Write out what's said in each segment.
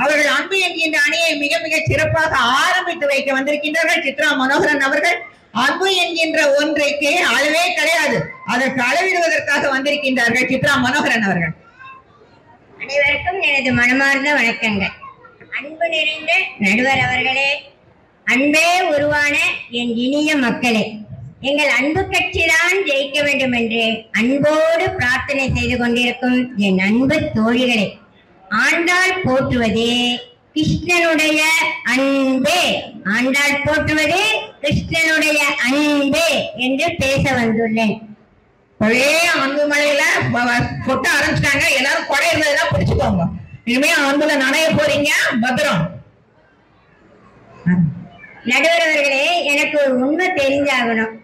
அவர்கள் அன்பு என்கின்ற அணியை மிக மிக சிறப்பாக ஆரம்பித்து வைக்க வந்திருக்கின்றார்கள் சித்ரா மனோகரன் அவர்கள். அன்பு என்கின்ற ஒன்றைக்கு அளவே கிடையாது, அதற்கு அளவிடுவதற்காக வந்திருக்கின்றார்கள் சித்ரா மனோகரன் அவர்கள். அனைவருக்கும் எனது மனமார்ந்த வணக்கங்கள். அன்பு நிறைந்த நடுவர் அவர்களே, அன்பே உருவான என் இனிய மக்களே, எங்கள் அன்பு கட்சிதான் ஜெயிக்க வேண்டும் என்று அன்போடு பிரார்த்தனை செய்து கொண்டிருக்கும் என் அன்பு தோழிகளே, ஆண்டாள் போற்றுவதே கிருஷ்ணனுடைய அன்பே, ஆண்டாள் போற்றுவதே கிருஷ்ணனுடைய அன்பே என்று பேச வந்துள்ளேன். ஒரே அன்பு மழையில கொட்ட ஆரம்பிச்சிட்டாங்க. எல்லாரும் கொடை இருந்ததுதான் பிடிச்சுக்கோங்க. இனிமே அன்புல நனைய போறீங்க, பத்திரம். நடுவர் அவர்களே, எனக்கு ஒரு உண்மை தெரிஞ்சாகணும்.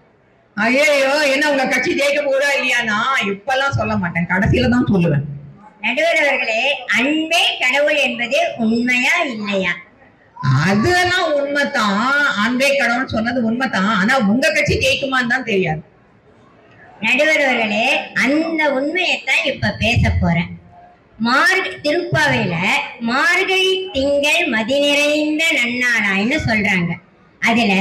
ஐயோ, என்ன உங்க கட்சி ஜெயிக்க போதா இல்லையானா இப்பெல்லாம் சொல்ல மாட்டேன், கடைசியில தான் சொல்லுவேன். நடுவர் அவர்களே, அன்பே கடவுள் என்பது உண்மையா இல்லையா? அதெல்லாம் உண்மைதான், அன்பே கடவுள் சொன்னது உண்மைதான். ஆனா உங்க கட்சி ஜெயிக்குமான்னு தான் தெரியாது. நடுவர் அவர்களே, அந்த உண்மையைத்தான் இப்ப பேச போறேன். திருப்பாவையில மார்கழி திங்கள் மதி நிறைந்த நன்னாளாய்னு சொல்றாங்க. அதுல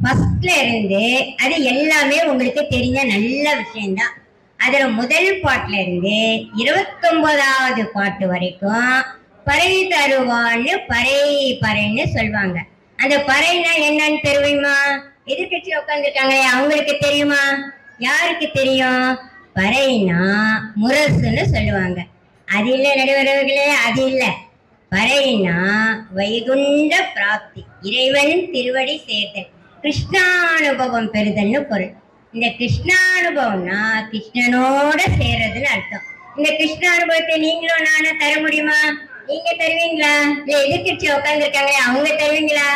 ஃபர்ஸ்ட்ல இருந்து அது எல்லாமே உங்களுக்கு தெரிஞ்ச நல்ல விஷயம்தான். அதுல முதல் பாட்டுல இருந்து 29வது பாட்டு வரைக்கும் பறை தருவான்னு பறை பறைன்னு சொல்லுவாங்க. அந்த பறைனா என்னன்னு தெரியுமா? எதிர்கட்சி உட்காந்துருக்காங்களே அவங்களுக்கு தெரியுமா? யாருக்கு தெரியும்? பறைனா முரசுன்னு சொல்லுவாங்க. அது இல்லை நடுவர்களே, அது இல்லை. பறைனா வைகுண்ட பிராப்தி, இறைவன் திருவடி சேர்த்தல், கிருஷ்ணானுபவம் பெறுதல்னு பொருள். இந்த கிருஷ்ணானுபவம்னா கிருஷ்ணனோட சேர்றதுன்னு அர்த்தம். இந்த கிருஷ்ணானுபவத்தை நீங்களும் நானும் தர முடியுமா? நீங்க தருவீங்களா? இல்ல எதிர்கட்சி உட்காந்துருக்காங்களே அவங்க தருவீங்களா?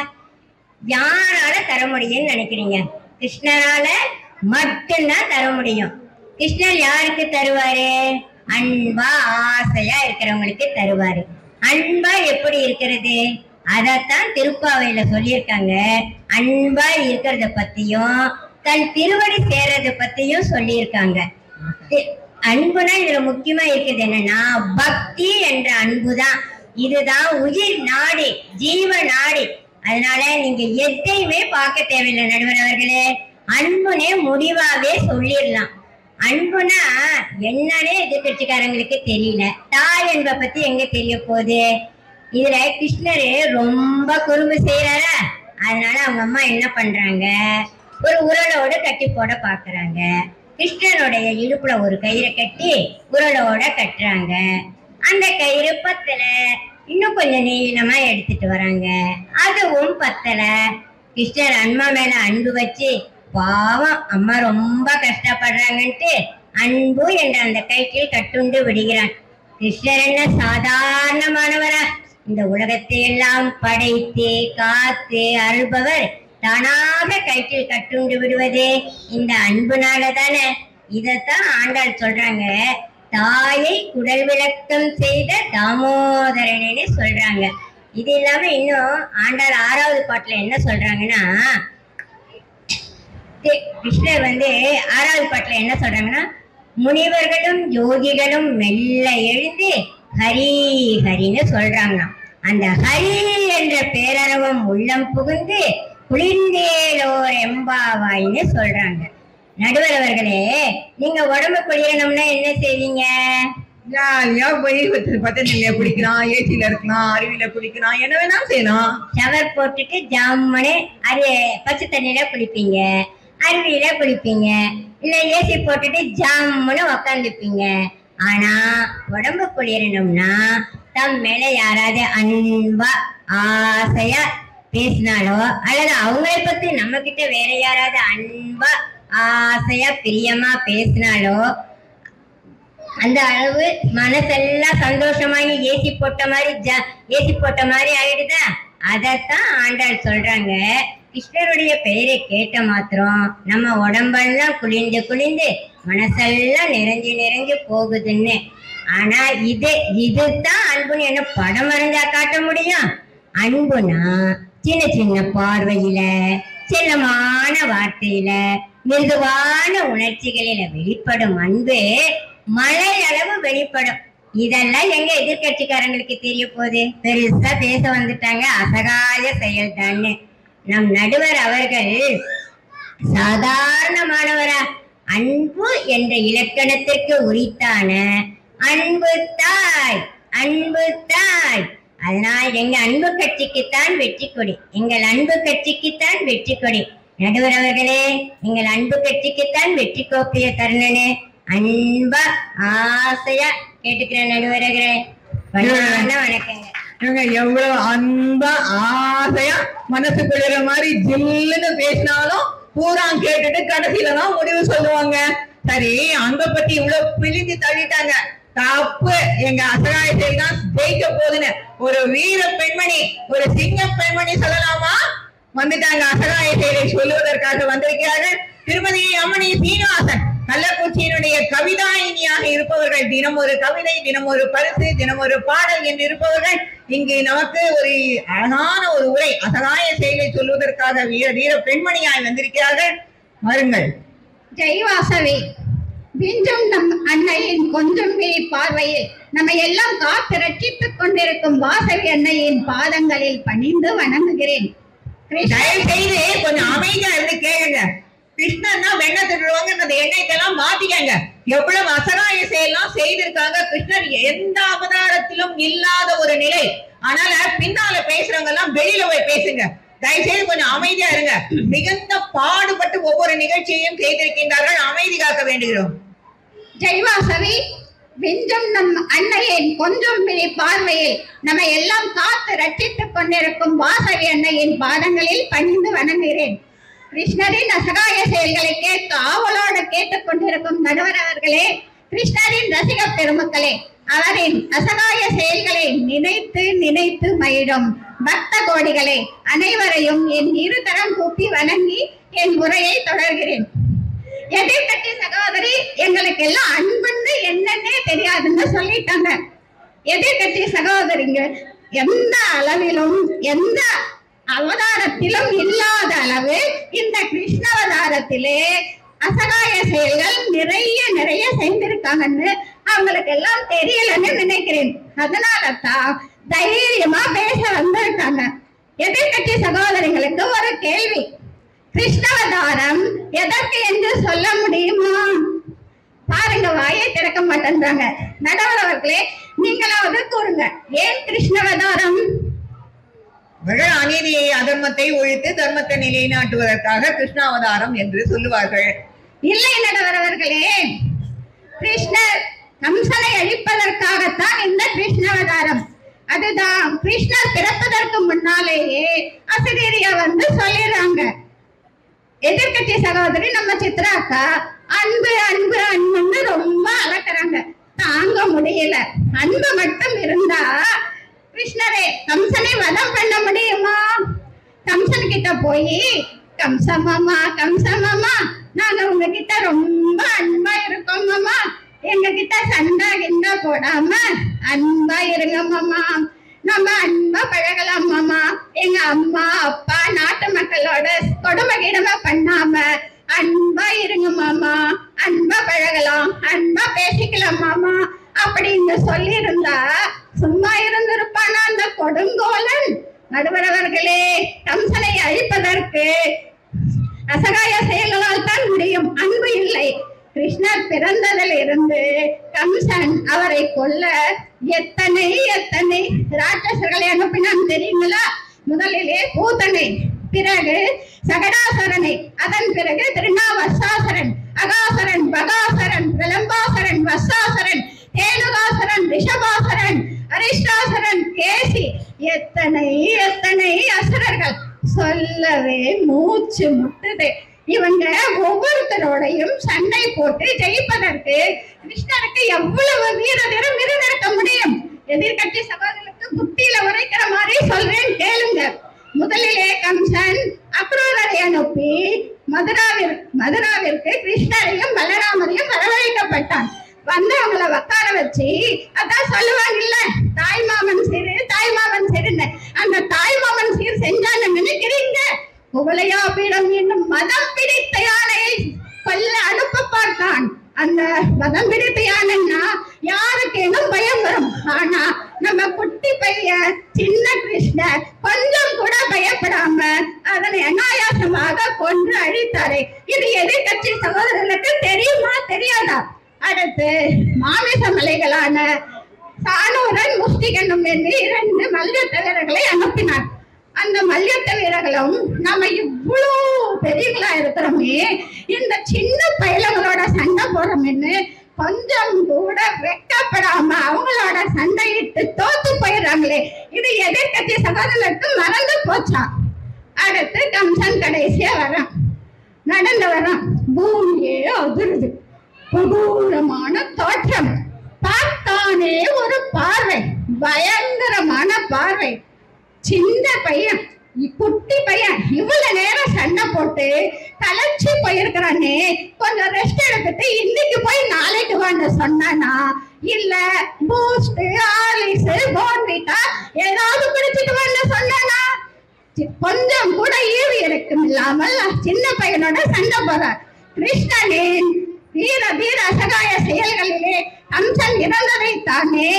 யாரால தர முடியும்னு நினைக்கிறீங்க? கிருஷ்ணரால மட்டும்தான் தர முடியும். கிருஷ்ணர் யாருக்கு தருவாரு? அன்பா ஆசையா இருக்கிறவங்களுக்கு தருவாரு. அன்பா எப்படி இருக்கிறது? அதத்தான் திருப்பாவையில சொல்லியிருக்காங்க. அன்பா இருக்கிறத பத்தியும் தன் திருவடி சேர்றத பத்தியும் சொல்லியிருக்காங்க. அன்புனா இதுல முக்கியமா இருக்குது என்னன்னா பக்தி என்ற அன்புதான். இதுதான் உயிர் நாடி, ஜீவ நாடி. அதனால நீங்க எதையுமே பார்க்க தேவையில்லை நடுவர் அவர்களே, அன்புனே முடிவாவே சொல்லிடலாம். அன்புனா என்னன்னே எதிர்கட்சிக்காரங்களுக்கு தெரியல. தாய் என்பை பத்தி எங்க தெரிய போகுது? இதுல கிருஷ்ணரு ரொம்ப குறும்பு செய்யறாரா, அதனால அவங்க அம்மா என்ன பண்றாங்க, ஒரு உரலோட கட்டி போட பாக்குறாங்க. கிருஷ்ணனுடைய இடுப்புல ஒரு கயிறை கட்டி உரலோட கட்டுறாங்க. அந்த கயிறு பத்தல, இன்னும் கொஞ்சம் நீளமா எடுத்துட்டு வராங்க. அதுவும் பத்தல. கிருஷ்ணர் அம்மா மேல அன்பு வச்சு, பாவம் அம்மா ரொம்ப கஷ்டப்படுறாங்கன்ட்டு அன்பு என்ற அந்த கயிற்றில் கட்டுண்டு விடுகிறான். கிருஷ்ணர் என்ன சாதாரணமானவரா? இந்த உலகத்தை எல்லாம் படைத்து காத்து அருள்பவர் தானாக கயிற்றில் கட்டுண்டு விடுவது இந்த அன்புனால தானே. இதத்தான் ஆண்டாள் சொல்றாங்க, தாயை குடல் விளக்கம் செய்த தாமோதரனே சொல்றாங்க. இது இல்லாம இன்னும் ஆண்டாள் 6வது பாட்டுல என்ன சொல்றாங்கன்னா, கிருஷ்ணர் 6வது பாட்டுல என்ன சொல்றாங்கன்னா, முனிவர்களும் யோகிகளும் மெல்ல எழுந்து ஹரி ஹரின்னு சொல்றாங்களாம். அந்த ஹரி என்ற பேரரவம் உள்ளம் புகுந்து குளிர்ந்தேலோர் எம்பாவாயின்னு சொல்றாங்க. நடுவர் அவர்களே, நீங்க உடம்பு குளிரணும்னா என்ன செய்வீங்க? ஜாலியா போய் பத்தனில குளிக்கலாம், ஏசியில இருக்கலாம், அருவியில குளிக்கலாம், என்ன வேணா செய்யலாம். ஷவர் போட்டுட்டு ஜாமனே அது பச்சை தண்ணியில குளிப்பீங்க, அருவியில குளிப்பீங்க, இல்ல ஏசி போட்டுட்டு ஜாமுன்னு உக்காந்துப்பீங்க. ஆனா உடம்பு குளிரணும்னா தம் மேல யாராவது அன்பா ஆசையா பேசினாலோ, அல்லது அவங்களை பத்தி நம்ம கிட்ட வேற யாராவது அன்பா ஆசையா பிரியமா பேசினாலோ, அந்த அளவு மனசெல்லாம் சந்தோஷமாகி ஏசி போட்ட மாதிரி ஆயிடுதா? அதத்தான் ஆண்டாள் சொல்றாங்க, கிருஷ்ணருடைய பெயரை கேட்ட மாத்திரம் நம்ம உடம்பெல்லாம் குளிர்ந்து குளிர்ந்து மனசெல்லாம் நிறைஞ்சு போகுதுன்னு. ஆனா இதுதான் அன்புன்னு என்ன படம் வரைஞ்சா காட்ட முடியும்? அன்புனா சின்ன சின்ன பார்வையில, செல்லமான வார்த்தையில, மிருதுவான உணர்ச்சிகளில வெளிப்படும் அன்பு மழை அளவு வெளிப்படும். இதெல்லாம் எங்க எதிர்கட்சிக்காரங்களுக்கு தெரிய போகுது? பெருசா பேச வந்துட்டாங்க, அசகாய செயல் தான்னு. நம் நடுவர் அவர்கள் சாதாரணமானவரா? அன்பு என்ற இலக்கணத்திற்கு உரித்தான அன்பு தாய், அன்பு தாய். அதனால் எங்க அன்பு கட்சிக்குத்தான் வெற்றி கொடி, எங்கள் அன்பு கட்சிக்குத்தான் வெற்றி கொடி. நடுவர் அவர்களே, எங்கள் அன்பு கட்சிக்குத்தான் வெற்றி கோப்பைய தருணனே. அன்பா ஆசையா கேட்டுக்கிறேன் நடுவர்களே. வணக்கங்க. எவ்வளவு அன்பா ஆசையா மனசு குளிர மாதிரி ஜில்லுன்னு பேசினாலும் பூரா கேட்டுட்டு கடைசியில தான் முடிவு சொல்லுவாங்க. சரி, அன்பை பத்தி இவ்வளவு பிழிஞ்சு தள்ளிட்டாங்க. தப்பு, எங்க அசகாய செயல் தான் ஜெயிக்க போகுதுன்னு ஒரு வீர பெண்மணி, ஒரு சிங்க பெண்மணி சொல்லலாமா? வந்துட்டாங்க, அசகாய செயலை சொல்லுவதற்காக வந்திருக்கிறார்கள். திருமதி அம்மணி சீனிவாசன், கள்ளக்குறிச்சியினுடைய கவிதாயினியாக இருப்பவர்கள். தினம் ஒரு கவிதை, தினம் ஒரு பரிசு, தினம் ஒரு பாடல் என்று இருப்பவர்கள் இங்கு நமக்கு ஒரு அழகான ஒரு உரை அசகாய செயலை சொல்வதற்காக வீர பெண்மணியாய் வந்திருக்கிறார்கள். வாருங்கள். ஜெய் வாசவி. விஞ்சும் நம் அன்னையின் கொஞ்சம் பார்வையில் நம்ம எல்லாம் காத்து ரட்சித்துக் கொண்டிருக்கும் வாசவி அன்னையின் பாதங்களில் பணிந்து வணங்குகிறேன். தயவு செய்து கொஞ்சம் அமைதியா இருந்து கேளுங்க. கிருஷ்ணன் தான் வெண்ண திருடுவாங்க, அந்த எண்ணெய்க்கெல்லாம் மாத்திக்கங்க. எவ்வளவு அசகாய செயலாம் செய்திருக்காங்க. கிருஷ்ணர் எந்த அவதாரத்திலும் இல்லாத ஒரு நிலை. ஆனால பின்னால பேசுறவங்க எல்லாம் வெளியில போய் பேசுங்க. தயவுசெய்து கொஞ்சம் அமைதியா இருங்க. மிகுந்த பாடுபட்டு ஒவ்வொரு நிகழ்ச்சியையும் செய்திருக்கின்றார்கள். அமைதி காக்க வேண்டுகிறோம். ஜெய்வாசவி, விஞ்சும் நம் அன்னையின் கொஞ்சம் பார்வையில் நம்ம எல்லாம் காத்து ரட்சித்துக் கொண்டிருக்கும் வாசவி அன்னையின் பாதங்களில் பணிந்து வணங்குகிறேன். கிருஷ்ணரின் அசகாய செயல்களை கேட்டு ஆவலோடு கேட்டுக் கொண்டிருக்கும் நடுவர் அவர்களே, கிருஷ்ணரின் ரசிக பெருமக்களே, அவரின் அசகாய செயல்களை நினைத்து நினைத்து மயிடும் பக்த கோடிகளே, அனைவரையும் என் இருதரம் கூப்பி வணங்கி என் உரையை தொடர்கிறேன். எதிர்கட்சி சகோதரி எங்களுக்கு எல்லாம் அன்புன்னு என்னன்னே தெரியாதுன்னு சொல்லிட்டாங்க. எதிர்கட்சி சகோதரிங்க எந்த அளவிலும் எந்த அவதாரத்திலும் இல்லாத அளவு இந்த கிருஷ்ண அவதாரத்திலே அசகாய செயல்கள் நிறைய நிறைய செய்திருக்காங்கன்னு அவங்களுக்கு எல்லாம் தெரியலன்னு நினைக்கிறேன். அதனால தான் தைரியமா பேச வந்திருக்காங்க. எதிர்கட்சி சகோதரிகளுக்கு ஒரு கேள்வி, கிருஷ்ணவதாரம் எதற்கு என்று சொல்ல முடியுமா? பாருங்க, வாயை திறக்க மாட்டேன்றாங்க. நடுவர் அவர்களே, நீங்களாவது கூறுங்க, ஏன் கிருஷ்ணவதாரம்? அநீதியை அதர்மத்தை ஒழித்து தர்மத்தை நிலைநாட்டுவதற்காக கிருஷ்ணாவதாரம் என்று சொல்லுவார்கள். இல்லை நடுவர் அவர்களே, கிருஷ்ணர் கம்சனை அழிப்பதற்காகத்தான் இந்த கிருஷ்ணாவதாரம். அதுதான் கிருஷ்ணர் பிறப்பதற்கு முன்னாலேயே அசரீரியா வந்து சொல்லிடுறாங்க. எதிர்கட்சி சகோதரி நம்ம சித்ராக்கா அன்பு அன்பு அன்புன்னு ரொம்ப அலட்டுறாங்க, தாங்க முடியல. அன்பு மட்டும் இருந்தா கிருஷ்ணரே கம்சனை வதம் பண்ண முடியுமா? கம்சன் கிட்ட போய் கம்சமாமா கம்சமாமா, நாங்க உங்ககிட்ட ரொம்ப அன்பா இருக்கோம் மாமா, எங்க கிட்ட சண்டை கிண்டா போடாம அன்பா இருங்க மாமா, நம்ம அன்பா பழகலாம் மாமா, எங்க அம்மா அப்பா நாட்டு மக்களோட கொடுமை கிடமை பண்ணாம அன்பா இருங்க மாமா, அன்பா பழகலாம், அன்பா பேசிக்கலாம் மாமா அப்படின்னு சொல்லி இருந்தா சும்மா இருந்திருப்பானா அந்த கொடுங்கோலன்? நடுவர் அவர்களே, கம்சனை அழிப்பதற்கு அசகாய செயல்களால் தான் முடியும், அன்பு இல்லை. கிருஷ்ணர் பிறந்ததில் இருந்து கம்சன் அவரை கொல்ல எத்தனை எத்தனை ராட்சசர்களை அனுப்பினான் தெரியுங்களா? முதலிலே பூதனை, பிறகு சகடாசுரனை, அதன் பிறகு திருநாவசாசரன், அகாசுரன், பகாசுரன், பிரலம்பாசுரன், வசாசுரன், தேனுகாசுரன், ரிஷபாசுரன், அரிஷ்டாசுரன், கேசி, எத்தனை எத்தனை அசுரர்கள் சொல்லவே மூச்சு முட்டுது. இவங்க ஒவ்வொருத்தரோடையும் சண்டை போட்டு ஜெயிப்பதற்கு கிருஷ்ணருக்கு எவ்வளவு வீரதீரம் இருந்திருக்க முடியும்? எதிர்கட்சி சகோதரர்களுக்கு புத்தியில உரைக்கிற மாதிரி சொல்றேன், கேளுங்க. முதலிலே கம்சன் அக்ரூரரை அனுப்பி மதுராவிற்கு கிருஷ்ணரையும் பலராமரையும் வரவழைக்கப்பட்டான். வந்து அவங்கள உட்கார வச்சு, அதான் சொல்லுவாங்கல்ல, தாய்மாமன் சீரு தாய்மாமன் சீருன்னு, அந்த தாய்மாமன் சீர் செஞ்சான்னு நினைக்கிறீங்க? குவலையாபீடம் என்னும் மதம் பிடித்த யானையை கொல்ல அனுப்ப பார்த்தான். அந்த மதம் பிடித்த யானைன்னா யாருக்கேனும் பயம் பையன் சின்ன கிருஷ்ணர் கொஞ்சம் கூட பயப்படாம அதனை அனாயாசமாக கொன்று அழித்தாரே, இது எதிர்கட்சி சகோதரர்களுக்கு தெரியுமா தெரியாதா? அடுத்து மாமிச மலைகளான சானூரன் முஸ்திகனும் என்று 2 மல்யுத்த வீரர்களை அனுப்பினார். அந்த மல்யுத்த வீரர்களும் நம்ம இவ்வளவு பெரியங்களா இருக்கிறோமே, இந்த சின்ன பயிலங்களோட சண்டை போறோம்னு கொஞ்சம் கூட வெட்கப்படாம அவங்களோட சண்டையிட்டு தோத்து போயிடுறாங்களே, இது எதிர்கட்சி சகோதரர்களுக்கு மறந்து போச்சா? அடுத்து கம்சன் கடைசியா வரான், நடந்து வரான், பூமியே அதிருது, கொடூரமான தோற்றம், பார்த்தானே ஒரு பார்வை, பயங்கரமான பார்வை. சின்ன பையன், குட்டி பையன், இவ்வளவு நேரம் சண்டை போட்டு கலைச்சி போயிருக்கிறானே, கொஞ்சம் ரெஸ்ட் எடுத்துட்டு இன்னைக்கு போய் நாளைக்கு வாங்க சொன்னானா, இல்ல பூஸ்ட் ஹார்லிக்ஸ் போன்விட்டா ஏதாவது குடிச்சிட்டு வாங்க சொன்னானா? கொஞ்சம் கூட ஈவு இறக்கம் இல்லாமல் சின்ன பையனோட சண்டை போறார். கிருஷ்ணனின் வீர வீர அசகாய செயல்களிலே கம்சன் இறந்ததை தானே,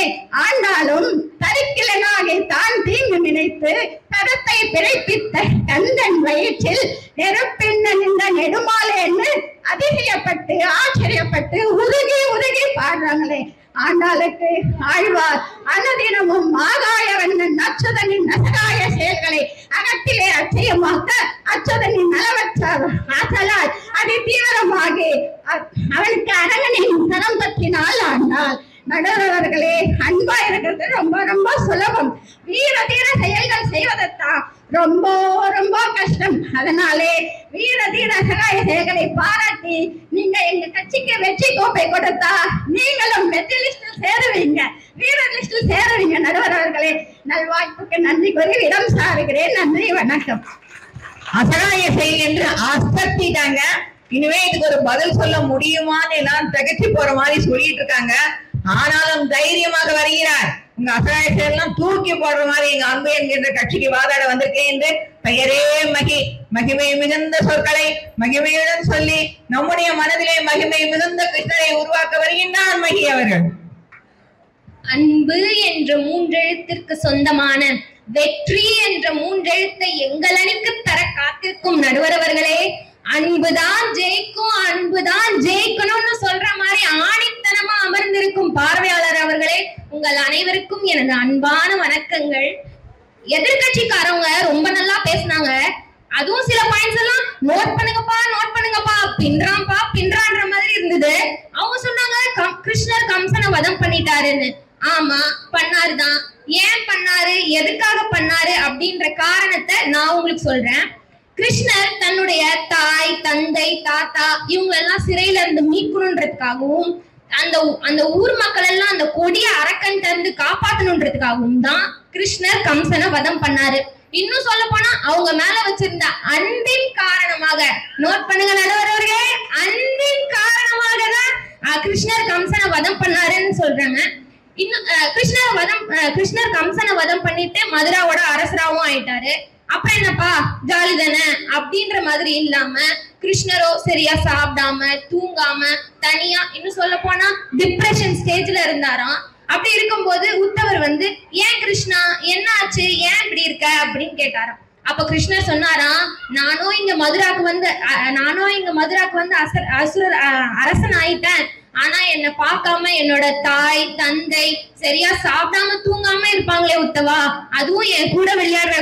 ஆண்டாலும் தரிக்கிலனாகி தான் தீங்கு நினைத்து கருத்தை பிழைப்பித்த கந்தன் வயிற்றில் நெருப்பின்ன நின்ற நெடுமாலேன்னு அதிசயப்பட்டு ஆச்சரியப்பட்டு உருகி உருகி பாடுறாங்களே. ஆண்டாளுக்கு ஆழ்வார் அனுதினமும் ஆகாயவண்ணன் அச்சுதனின் அசகாய செயல்களை அகத்திலே அச்சயமாக்க அச்சுதனின் நலவற்றார் ஆசலால் அதி தீவிரமாகி அவனுக்கு அரங்கனின் கரம் பற்றினால் ஆண்டாள். நடுவர்களே, அன்பா இருக்கிறது ரொம்ப ரொம்ப சுலபம், வீர தீர செயல்கள் செய்வதற்தான் ரொம்ப ரொம்ப கஷ்டம். அதனாலே வீர தீர சகாய செயல்களை பாராட்டி நீங்க எங்க கட்சிக்கு வெற்றி கோப்பை கொடுத்தா நீங்களும் வெற்றி லிஸ்டில் சேருவீங்க, வீர லிஸ்டில் சேருவீங்க. நடுவர்களே, நல்வாய்ப்புக்கு நன்றி கூறி இடம் சாருகிறேன். நன்றி, வணக்கம். அசகாய செயல் என்று அசத்திட்டாங்க. இனிமே இதுக்கு ஒரு பதில் சொல்ல முடியுமான்னு எல்லாம் திகச்சு போற மாதிரி சொல்லிட்டு இருக்காங்க. ஆனாலும் தைரியமாக வருகிறார். உங்க அசகாய செயலாம் தூக்கி போடுற மாதிரி எங்க அன்பு என்கின்ற கட்சிக்கு வாதாட வந்திருக்கேன் என்று பெயரே மகிமை மிகுந்த சொற்களை மகிமையுடன் சொல்லி நம்முடைய மனதிலே மகிமை மிகுந்த கிருஷ்ணரை உருவாக்க வருகின்றார் மகி அவர்கள். அன்பு என்ற 3 எழுத்திற்கு சொந்தமான வெற்றி என்ற 3 எழுத்தை எங்கள் அணிக்கு தர காத்திருக்கும் நடுவர் அவர்களே, அன்புதான் ஜெயிக்கும், அன்புதான் ஜெயிக்கணும்னு சொல்ற மாதிரி ஆணித்தனமா அமர்ந்திருக்கும் பார்வையாளர் அவர்களே, உங்கள் அனைவருக்கும் எனது அன்பான வணக்கங்கள். எதிர்கட்சிக்காரவங்க ரொம்ப நல்லா பேசினாங்க. அதுவும் சில பாயிண்ட்ஸ் எல்லாம் நோட் பண்ணுங்கப்பா பின்றான்ற மாதிரி இருந்தது. அவங்க சொன்னாங்க கிருஷ்ணர் கம்சனை வதம் பண்ணிட்டாருன்னு. ஆமா, பண்ணாருதான். ஏன் பண்ணாரு, எதுக்காக பண்ணாரு அப்படின்ற காரணத்தை நான் உங்களுக்கு சொல்றேன். கிருஷ்ணர் தன்னுடைய தாய், தந்தை, தாத்தா இவங்க எல்லாம் சிறையில இருந்து மீட்கணுன்றதுக்காகவும் அந்த ஊர் மக்கள் எல்லாம் அந்த கொடிய அரக்கன்ட்ட இருந்து காப்பாற்றணுன்றதுக்காகவும் தான் கிருஷ்ணர் கம்சனை வதம் பண்ணாரு. இன்னும் சொல்ல போனா அவங்க மேல வச்சிருந்த அன்பின் காரணமாக, நோட் பண்ணுங்க நடுவர்களே, அன்பின் காரணமாக தான் கிருஷ்ணர் கம்சனை வதம் பண்ணாருன்னு சொல்றாங்க. இன்னும் கிருஷ்ணர் கம்சனை வதம் பண்ணிட்டு மதுராவோட அரசராவும் ஆயிட்டாரு. அப்ப என்னப்பா ஜாலி தானே அப்படின்ற மாதிரி இல்லாம கிருஷ்ணரோ சரியா சாப்பிடாம தூங்காம தனியா, இன்னும் சொல்ல போனா டிப்ரெஷன் ஸ்டேஜ்ல இருந்தாராம். அப்படி இருக்கும்போது உத்தவர் வந்து, ஏன் கிருஷ்ணா என்ன ஆச்சு, ஏன் இப்படி இருக்க அப்படின்னு கேட்டாராம். அப்ப கிருஷ்ணர் சொன்னாராம், நானும் இங்க மதுராக்கு வந்து அரசன் ஆயிட்டேன். ஆனா என்ன பார்க்காம என்னோட தாய், தந்தை சரியா சாப்பிடாம தூங்காம இருப்பாங்களே உத்தவா, அதுவும் என் கூட விளையாடுற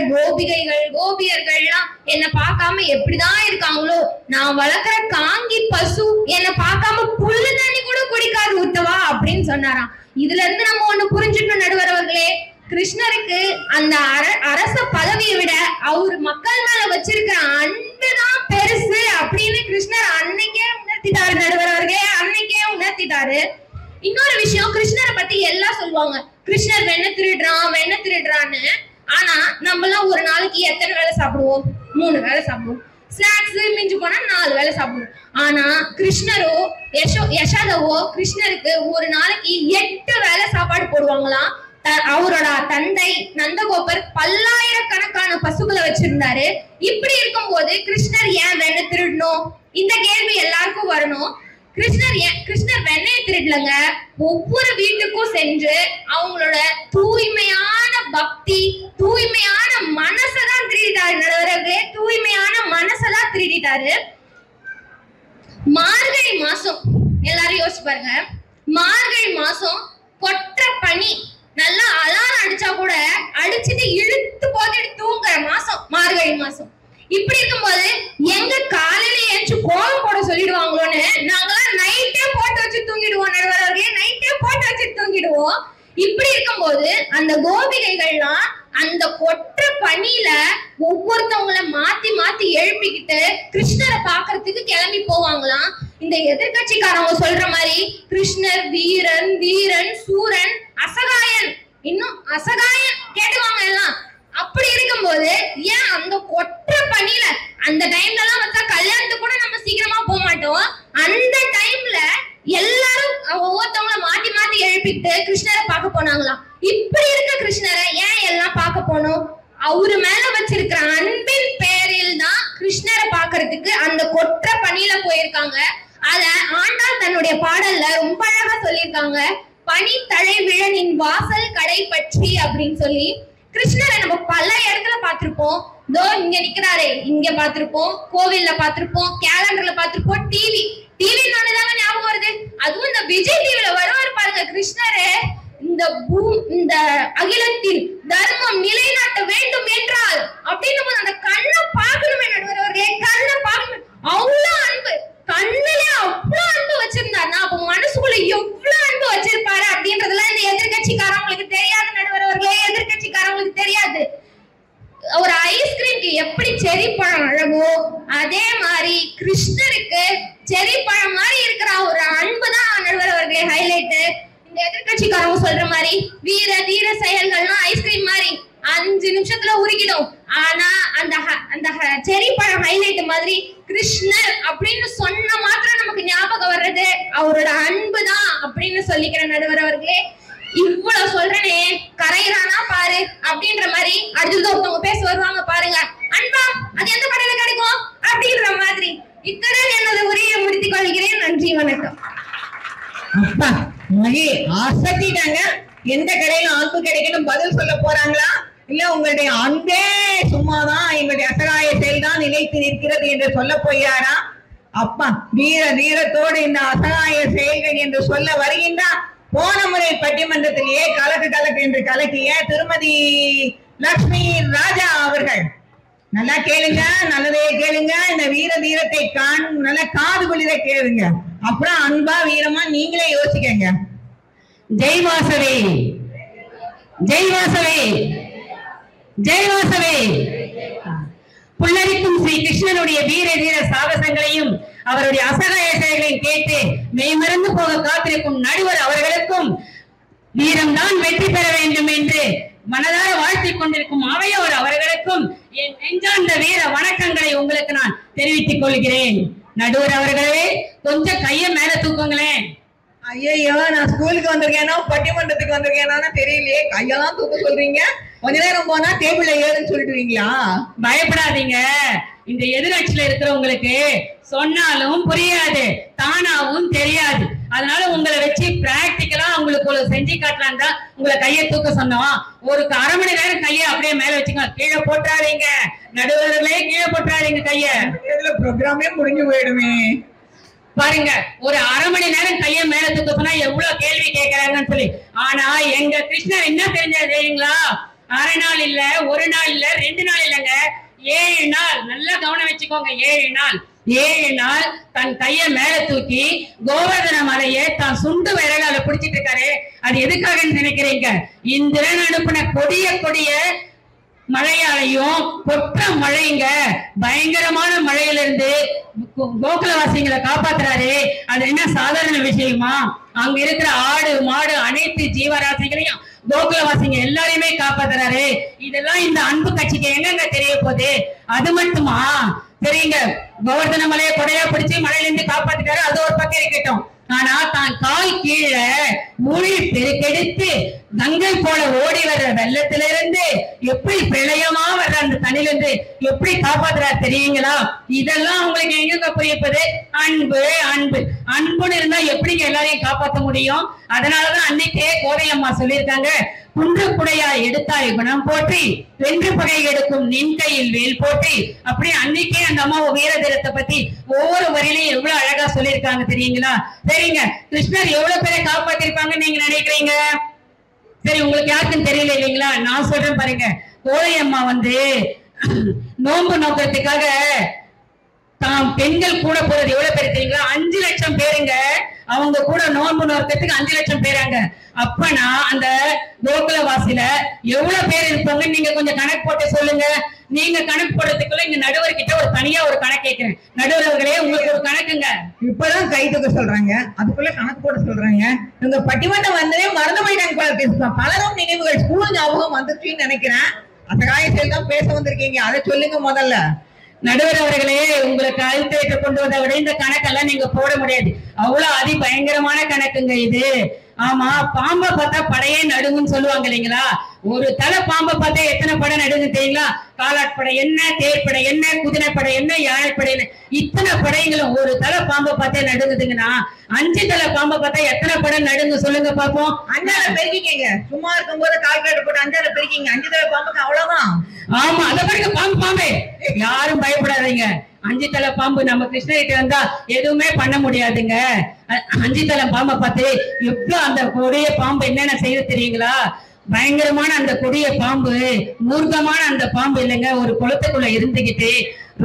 கோபியர்கள்லாம் என்ன பார்க்காம எப்படிதான் இருக்காங்களோ, நான் வளர்க்குற காங்கி பசு என்ன பார்க்காம புல்லு தண்ணி கூட குடிக்காது உத்தவா அப்படின்னு சொன்னாராம். இதுல இருந்து நம்ம ஒண்ணு புரிஞ்சுக்கணும் நடுவர்களே, கிருஷ்ணருக்கு அந்த அரச பதவியை விட அவர் மக்கள் மேல வச்சிருக்கிற அன்புதான் பெருசு அப்படின்னு கிருஷ்ணர் அன்னைக்கே உணர்த்திட்டாரு நடுவர்களே, அன்னைக்கே உணர்த்திட்டாரு. இன்னொரு விஷயம், கிருஷ்ணரை பத்தி எல்லாம் சொல்லுவாங்க, கிருஷ்ணர் வெண்ண திருடுறான்னு. ஆனா நம்ம எல்லாம் ஒரு நாளைக்கு எத்தனை வேலை சாப்பிடுவோம்? 3 வேலை சாப்பிடுவோம். ஸ்நாக்ஸ் மிஞ்சி போனா 4 வேலை சாப்பிடுவோம். ஆனா கிருஷ்ணரோ யசோதாவோ கிருஷ்ணருக்கு ஒரு நாளைக்கு 8 வேலை சாப்பாடு போடுவாங்களாம். அவரோட தந்தை நந்தகோபர் பல்லாயிரக்கணக்கான பசுக்களை வச்சிருந்தாரு. இப்படி இருக்கும் போது கிருஷ்ணர் ஏன் வெண்ண திருடணும்? இந்த கேள்வி எல்லாருக்கும் வரணும். கிருஷ்ணர் வெண்ணெயை திருடலங்க. ஒவ்வொரு வீட்டுக்கும் சென்று அவங்களோட தூய்மையான பக்தி, தூய்மையான மனசதான் திருடிட்டாரு. தூய்மையான மனசதான் திருடிட்டாரு. மார்கழி மாசம் எல்லாரும் யோசிச்சு பாருங்க. மார்கழி மாசம் கொற்ற பனி, நல்லா அலாரம் அடிச்சா கூட அடிச்சுட்டு இழுத்து போட்டுட்டு தூங்குற மாசம் மார்கழி மாசம். இப்படி இருக்கும்போது எங்க காலையில ஏச்சு கோலம் போட சொல்லிடுவாங்களோன்னு நாங்கெல்லாம் நைட்டே போட்டு வச்சு தூங்கிடுவோம். நடுவர்களே நைட்டே போட்டு வச்சு தூங்கிடுவோம். இப்படி இருக்கும்போது அந்த கோபிகைகள்லாம் அந்த கொற்ற பனியில ஒவ்வொருத்தவங்கள மாத்தி மாத்தி எழுப்பிக்கிட்டு கிருஷ்ணரை பாக்குறதுக்கு கிளம்பி போவாங்களாம். இந்த எதிர்கட்சிக்காரங்க சொல்ற மாதிரி கிருஷ்ணர் வீரன், வீரன், சூரன், அசகாயன், இன்னும் அசகாயன் கேட்டுவாங்க எல்லாம். அப்படி இருக்கும்போது ஏன் அந்த கொற்ற பனியில அந்த டைம்ல எல்லாம் வச்சா கல்யாணத்துக்கு கூட நம்ம சீக்கிரமா போக மாட்டோம். அந்த டைம்ல எல்லாரும் ஒவ்வொருத்தவங்கள மாத்தி மாத்தி எழுப்பிட்டு கிருஷ்ணரை பார்க்க போனாங்களாம். இப்படி இருக்க கிருஷ்ணரை ஏன் எல்லாம் பார்க்க போனோம்? அவரு மேல வச்சிருக்கிற அன்பின் பேரில் தான் கிருஷ்ணரை பாக்குறதுக்கு அந்த கொற்ற பனியில போயிருக்காங்க. அத ஆண்டாள் தன்னுடைய பாடல்ல ரொம்ப அழகா சொல்லியிருக்காங்க. பனி தழை விழனின் வாசல் கடை பற்றி அப்படின்னு சொல்லி. கிருஷ்ணரை நம்ம பல இடத்துல பார்த்திருப்போம். இதோ இங்க நிக்கிறாரே, இங்க பார்த்திருப்போம், கோவில்ல பார்த்திருப்போம், கேலண்டர்ல பார்த்திருப்போம், டிவி தாங்க ஞாபகம் வருது. அதுவும் இந்த விஜய் டிவில வருவாரு பாருங்க கிருஷ்ணரு. இந்த அகிலத்தில் தர்மம் நிலைநாட்ட வேண்டும் என்றால் அப்படின்னு அந்த கண்ணை பார்க்கணுமே நடுவர்களே, கண்ணை பார்க்கணும். அவ்வளவு அன்பு, கண்ணுல அவ்வளவு அன்பு வச்சிருந்தாருன்னா அப்ப மனசுக்குள்ள எவ்வளவு அன்பு வச்சிருப்பாரு அப்படின்றதுலாம் இந்த எதிர்கட்சிக்காரங்களுக்கு தெரியாது நடுவர்களே. எதிர்கட்சிக்காரங்களுக்கு தெரியாது. ஒரு ஐஸ்கிரீம்க்கு எப்படி செரி பழம் அழகோ அதே மாதிரி கிருஷ்ணருக்கு செரி பழம் மாதிரி இருக்கிற ஒரு அன்பு தான் நடுவர்களே ஹைலைட். இந்த எதிர்கட்சிக்காரங்க சொல்ற மாதிரி வீர தீர செயல்கள்லாம் ஐஸ்கிரீம் மாதிரி 5 நிமிஷத்துல உருகிடும். ஆனா அந்த செரி பழம் ஹைலைட் மாதிரி கிருஷ்ணர் அப்படின்னு சொன்ன மாத்திரம் நமக்கு ஞாபகம் வர்றது அவரோட அன்பு தான் அப்படின்னு சொல்லிக்கிற நடுவர் அவர்களே. இவ்வளவு சொல்றனே கரையிறானா பாரு அப்படின்ற மாதிரி அடுத்தது ஒருத்தவங்க பேச வருவாங்க பாருங்க. அன்பா அது எந்த கடையில கிடைக்கும் அப்படின்ற மாதிரி. இத்தனை எனது உரையை முடித்துக் கொள்கிறேன். நன்றி, வணக்கம். அப்பா மகி அசத்திட்டாங்க. எந்த கடையில அன்பு கிடைக்கணும் பதில் சொல்ல போறாங்களா? இல்ல உங்களுடைய அன்பே சும்மாதான், எங்களுடைய அசகாய செயல் தான் நிலைத்து நிற்கிறது என்று சொல்ல போகிறாரா? அப்பா வீரத்தோடு இந்த அசகாய செயல்கள் என்று சொல்ல வருகின்றார். போன முறை பட்டிமன்றத்திலேயே கலக்கு என்று கலக்கிய திருமதி லட்சுமி ராஜா அவர்கள். நல்லா கேளுங்க, நல்லதே கேளுங்க. இந்த வீரத்தை நல்லா காது குளிர கேளுங்க. அப்புறம் அன்பா வீரமா நீங்களே யோசிக்கங்க. ஜெய் வாசவே, ஜெய் வாசவே, ஜெய் வாசவே. புல்லரிக்கும் ஸ்ரீ கிருஷ்ணனுடைய வீர சாகசங்களையும் அவருடைய அசகாய செயல்களையும் கேட்டு மெய்மறந்து போக காத்திருக்கும் நடுவர் அவர்களுக்கும் வீரம்தான் வெற்றி பெற வேண்டும் என்று மனதார வாழ்த்திக் கொண்டிருக்கும் அவையோர் அவர்களுக்கும் என் நெஞ்சார்ந்த வீர வணக்கங்களை உங்களுக்கு நான் தெரிவித்துக் கொள்கிறேன். நடுவர் அவர்களே கொஞ்சம் கைய மேல தூக்குங்களேன். ஐயோ, நான் ஸ்கூலுக்கு வந்திருக்கேனோ பட்டிமன்றத்துக்கு வந்திருக்கேனோ தெரியலையே. கையெல்லாம் தூக்க சொல்றீங்க. கொஞ்ச நேரம் போனா டேபிள்ல ஏறுன்னு சொல்லிடுவீங்களா? பயப்படாதீங்க. இந்த எதிர்கட்சியில இருக்கிறவங்களுக்கு சொன்னாலும் புரியாது, தானாவும் தெரியாது. அதனால உங்களை வச்சு பிராக்டிக்கலா உங்களுக்கு செஞ்சு காட்டலாம் தான் உங்களை கையை தூக்க சொன்னோம். ஒரு 1/2 மணி நேரம் கையை அப்படியே மேல வச்சுங்க. கீழே போட்டுறாதீங்க நடுவர்களே, கீழே போட்டுறாதீங்க கைய. ப்ரோக்ராமே முடிஞ்சு போயிடுமே. பாருங்க, ஒரு 1/2 மணி நேரம் கையை மேல தூக்க சொன்னா எவ்வளவு கேள்வி கேட்கறாங்கன்னு சொல்லி. ஆனா எங்க கிருஷ்ணர் என்ன தெரிஞ்சா தெரியுங்களா? 1/2 நாள் இல்ல, 1 நாள் இல்ல, 2 நாள் இல்லங்க, 7 நாள். நல்லா கவனம் வச்சுக்கோங்க. 7 நாள் தன் கைய மேல தூக்கி கோவர்தன மலையை தான் சுண்டு விரலால பிடிச்சிட்டு இருக்காரு. அது எதுக்காக நினைக்கிறீங்க? இந்திரன் அனுப்பின கொடிய மழையாலையும் கொற்ற மழைங்க, பயங்கரமான மழையிலிருந்து கோகுலவாசிகளை காப்பாத்துறாரு. அது என்ன சாதாரண விஷயமா? அங்க இருக்கிற ஆடு மாடு அனைத்து ஜீவராசிகளையும் கோகுலவாசிங்க எல்லாரையுமே காப்பாத்துறாரு. இதெல்லாம் இந்த அன்பு கட்சிக்கு எங்கெங்க தெரிய போகுது? அது மட்டுமா தெரியுங்க? கோவர்தன மலையை கொடையா பிடிச்சு மழையில இருந்து காப்பாத்திட்டாரு, அது ஒரு பக்கம் இருக்கட்டும். ஆனா தான் கால் கீழே மொழி பெருக்கெடுத்து கங்கை போல ஓடி வர்ற வெள்ளத்திலிருந்து எப்படி பிரளயமா வர்ற அந்த தண்ணிலிருந்து எப்படி காப்பாத்துறாரு தெரியுங்களா? இதெல்லாம் உங்களுக்கு எங்க புரியப்பது? அன்பு அன்பு அன்புன்னு இருந்தா எப்படிங்க எல்லாரையும் காப்பாற்ற முடியும்? அதனாலதான் அன்னைக்கே கோதையம்மா சொல்லியிருக்காங்க, குன்று குடையா எடுத்தாய் குணம் போற்றி வென்று பகை எடுக்கும் நின் கையில் வேல் போற்றி. அப்படி அன்னைக்கே அந்த அம்மா வீர தீரத்தை பத்தி ஒவ்வொரு வரியிலையும் எவ்வளவு அழகா சொல்லியிருக்காங்க தெரியுங்களா? சரிங்க, கிருஷ்ணர் எவ்வளவு பேரை காப்பாத்திருப்பாங்கன்னு நீங்க நினைக்கிறீங்க? சரி, உங்களுக்கு யாருக்கும் தெரியல இல்லைங்களா? நான் சொல்றேன் பாருங்க. கோதையம்மா நோன்பு நோக்கிறதுக்காக தாம் பெண்கள் கூட போறது எவ்வளவு பேர் தெரியுங்களா? 5 லட்சம் பேருங்க. அவங்க கூட நோன்பு நோக்கிறதுக்கு 5 லட்சம் பேராங்க. அப்பனா அந்த கோகுலவாசியில எவ்வளவு பேர் இருப்பாங்கன்னு நீங்க கொஞ்சம் கணக்கு போட்டு சொல்லுங்க. நீங்க கணக்கு போடுறதுக்குள்ள இங்க நடுவர்கிட்ட ஒரு தனியா ஒரு கணக்கு கேட்கிறேன். நடுவர்களே, உங்களுக்கு ஒரு கணக்குங்க. இப்பதான் கை தூக்க சொல்றாங்க, அதுக்குள்ள கணக்கு போட சொல்றாங்க. இவங்க பட்டிமன்றம் வந்ததே மறந்து போயிட்டாங்க. பலரும் நினைவுகள் ஸ்கூல் ஞாபகம் வந்துருச்சுன்னு நினைக்கிறேன். அந்த காயத்தில் தான் பேச வந்திருக்கீங்க, அதை சொல்லுங்க முதல்ல. நடுவர் அவர்களே, உங்களுக்கு அழுத்தத்தை கொண்டு வந்த விட இந்த கணக்கெல்லாம் நீங்க போட முடியாது. அவ்வளவு அதி பயங்கரமான கணக்குங்க இது. ஆமா, பாம்பை பார்த்தா படையே நடுங்குன்னு சொல்லுவாங்க இல்லைங்களா? ஒரு தலை பாம்பை பார்த்தா எத்தனை படை நடுங்கு தெரியுங்களா? காலாட்படை என்ன, தேர்ப்படை என்ன, குதிரைப்படை என்ன, யானைப்படை என்ன, இத்தனை படைகளும் ஒரு தலை பாம்பை பார்த்தா நடுங்குதுங்கன்னா 5 தலை பாம்பை பார்த்தா எத்தனை படை நடுங்கு சொல்லுங்க பாப்போம். 5 பெருக்கிக்கங்க. சும்மா இருக்கும் போது கால்குலேட்டர் போட்டு 5 பெருக்கிங்க. 5 தலை பாம்புக்கு அவ்வளவுதான். ஆமா, அத பாருங்க, பாம்பு பாம்பே. யாரும் பயப்படாதீங்க. 5 தலை பாம்பு நம்ம கிருஷ்ணகிட்ட வந்தா எதுவுமே பண்ண முடியாதுங்க. 5 தலை பாம்பை பார்த்து எவ்வளவு அந்த கொடிய பாம்பு என்னென்ன செய்ய தெரியுங்களா? பயங்கரமான அந்த கொடிய பாம்பு, மூர்க்கமான அந்த பாம்பு இல்லைங்க, ஒரு குளத்துக்குள்ள இருந்துகிட்டு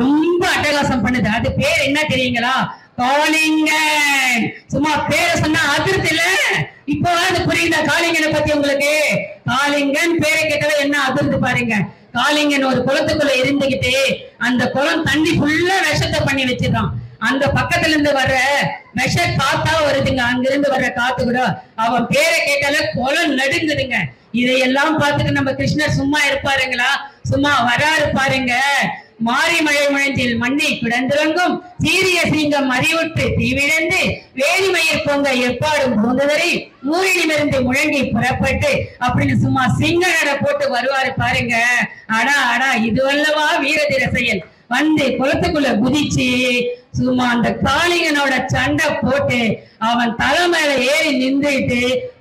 ரொம்ப அட்டகாசம் பண்ணுது. அது பேர் என்ன தெரியுங்களா? காளிங்கன். சும்மா பேரை சொன்னா அதிர்த்து இல்ல? இப்போ அது புரியுதா காளிங்கனை பத்தி உங்களுக்கு? காளிங்கன் பேரை கேட்டாலும் என்ன அதிர்ந்து பாருங்க. காளிங்கன் ஒரு குளத்துக்குள்ள இருந்துகிட்டு அந்த குளம் தண்ணி ஃபுல்லா விஷத்தை பண்ணி வச்சிருக்கான். அந்த பக்கத்துல இருந்து வர்ற விஷ காத்தா வருதுங்க, அங்கிருந்து வர்ற காத்து கூட அவன் பேரை கேட்டால குளம் நடுங்குதுங்க. இதையெல்லாம் பார்த்துட்டு நம்ம கிருஷ்ணர் சும்மா இருப்பாருங்களா? சும்மா வராரு பாருங்க. மாறி மழை முழஞ்சில் மண்ணை கிடந்திறங்கும் சீரிய சிங்கம் அறிவுற்று தீவிழந்து வேலிமயிர் பொங்க எப்பாடும் போந்தவரை ஊரிலிருந்து முழங்கி புறப்பட்டு அப்படின்னு சும்மா சிங்க நட போட்டு வருவாரு பாருங்க. ஆனா இது அல்லவா வீரதீர செயல். வந்து குளத்துக்குள்ள குதிச்சு சும்மா அந்த காளிங்கனோட சண்டை போட்டு அவன் தலை மேல ஏறி நின்றுட்டு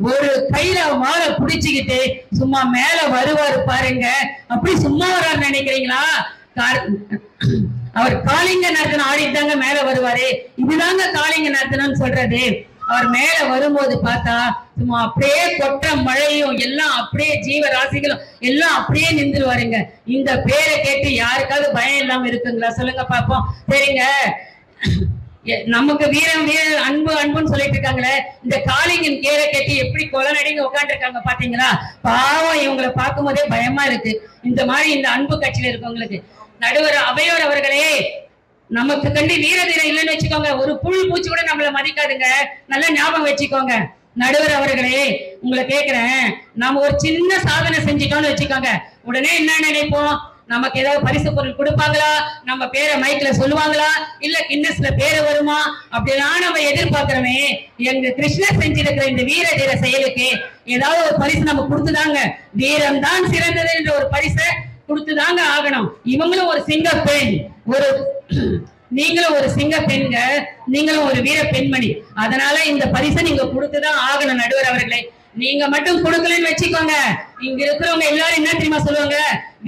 ஒரு கையில மாலை புடிச்சுக்கிட்டு சும்மா மேல வருவாரு பாருங்க. அப்படி சும்மா வர்றாரு நினைக்கிறீங்களா? அவர் காளிங்க நர்த்தனம் ஆடிட்டாங்க மேல வருவாரு. இதுதாங்க காளிங்க நர்த்தனம் சொல்றது. அவர் மேல வரும்போது பார்த்தா சும்மா அப்படியே கொற்ற மழையும் எல்லாம் அப்படியே ஜீவராசிகளும் எல்லாம் அப்படியே நின்றுவாருங்க. இந்த பேரை கேட்டு யாருக்காவது பயம் இல்லாம இருக்குங்களா? சொல்லுங்க பாப்போம். சரிங்க, நமக்கு வீரம் வீர அன்பு அன்புன்னு சொல்லிட்டு இருக்காங்களே, இந்த காளிங்கன் பேரை கேட்டு எப்படி கொலை நடிங்க உட்காந்து இருக்காங்க பாத்தீங்களா? பாவம், இவங்களை பார்க்கும் போதே பயமா இருக்கு. இந்த மாதிரி இந்த அன்பு கட்சியில இருக்கவங்களுக்கு. நடுவர் அவையோர் அவர்களே, நமக்கு கண்டு வீர தீரம் இல்லைன்னு வச்சுக்கோங்க, ஒரு புல் பூச்சி கூட நம்மள மதிக்காதுங்க. நல்லா ஞாபகம் வச்சுக்கோங்க. நடுவர் அவர்களே, உங்களை கேக்குறேன், நாம ஒரு சின்ன சாதனை செஞ்சிட்டோம்னு வச்சுக்கோங்க, உடனே என்ன நினைப்போம்? நமக்கு ஏதாவது பரிசு பொருள் கொடுப்பாங்களா, நம்ம பேரை மைக்ல சொல்லுவாங்களா, இல்ல கின்னஸ்ல பேரை வருமா, அப்படிலாம் நம்ம எதிர்பார்க்கிறோமே. எங்க கிருஷ்ணர் செஞ்சிருக்கிற இந்த வீர தீர செயலுக்கு ஏதாவது ஒரு பரிசு நம்ம கொடுத்துதாங்க, வீரம் தான் சிறந்தது என்ற ஒரு பரிசை கொடுத்துதாங்க ஆகணும். இவங்களும் ஒரு சிங்க பெண், ஒரு நீங்களும் ஒரு சிங்க பெண்க, நீங்களும் ஒரு வீர பெண்மணி. அதனால இந்த பரிசை நீங்க கொடுத்துதான் ஆகணும். நடுவர் அவர்களே, நீங்க மட்டும் கொடுக்கலன்னு வச்சுக்கோங்க, இங்க இருக்கிறவங்க எல்லாரும் என்ன தெரியுமா சொல்லுவாங்க?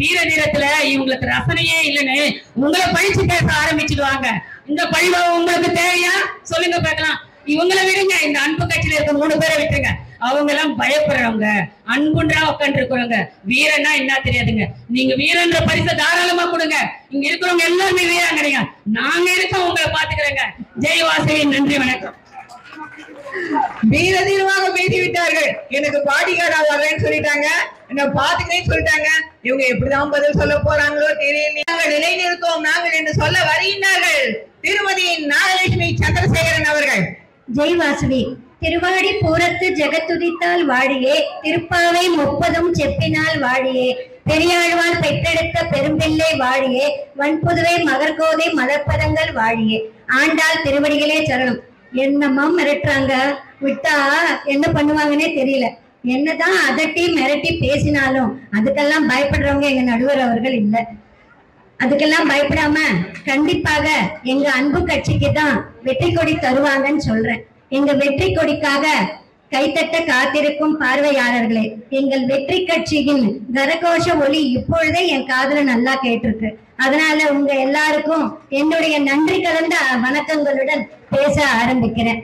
வீர தீரத்துல இவங்களுக்கு ரசனையே இல்லைன்னு உங்களை பழிச்சு பேச ஆரம்பிச்சிடுவாங்க. இந்த பழிவாக உங்களுக்கு தேவையா? சொல்லுங்க பார்க்கலாம். இவங்களை விடுங்க, இந்த அன்பு கட்சியில இருக்க 3 பேரை விட்டுருங்க. அவங்க எல்லாம் பயப்படுறவங்க, அன்புன்றா உட்காந்து இருக்கிறவங்க. வீரன்னா என்ன தெரியாதுங்க. நீங்க வீரன்ற பரிசை தாராளமா கொடுங்க. இங்க இருக்கிறவங்க எல்லாருமே வீரம் கிடையாது. நாங்க இருக்கோம், உங்களை பாத்துக்கிறேங்க. ஜெய் வாசவி, நன்றி, வணக்கம். வீரதீரமாக பேசி விட்டார்கள். எனக்கு பாடிகார்டா வர்றேன்னு சொல்லிட்டாங்க, என்ன பாத்துக்கிறேன்னு சொல்லிட்டாங்க. இவங்க எப்படிதான் பதில் சொல்ல போறாங்களோ தெரியல. நாங்கள் நிலைநிறுத்தோம் நாங்கள் என்று சொல்ல வருகின்றார்கள் திருமதி நாகலட்சுமி சந்திரசேகரன் அவர்கள். ஜெய் வாசவி. திருவாடி பூரத்து ஜெகத்துதித்தால் வாடியே, திருப்பாவை 30 செப்பினால் வாடியே, பெரியாழ்வார் பெற்றெடுத்த பெரும்பிள்ளை வாடியே, வன்புதுவை மகர்கோதை மலர்பதங்கள் வாடியே, ஆண்டாள் திருவடிகளே சரணம். என்னம்மா மிரட்டுறாங்க, விட்டா என்ன பண்ணுவாங்கன்னே தெரியல. என்னதான் அதட்டி மிரட்டி பேசினாலும் அதுக்கெல்லாம் பயப்படுறவங்க எங்க நடுவர் அவர்கள் இல்லை. அதுக்கெல்லாம் பயப்படாம கண்டிப்பாக எங்க அன்பு கட்சிக்கு தான் வெற்றி கொடி தருவாங்கன்னு சொல்றேன். எங்க வெற்றி கொடிக்காக கைத்தட்ட காத்திருக்கும் பார்வையாளர்களே, எங்கள் வெற்றி கட்சியின் கரகோஷ ஒலி இப்பொழுதே என் காதுல நல்லா கேட்டிருக்கு. அதனால உங்க எல்லாருக்கும் என்னுடைய நன்றி கலந்த வணக்கங்களுடன் பேச ஆரம்பிக்கிறேன்.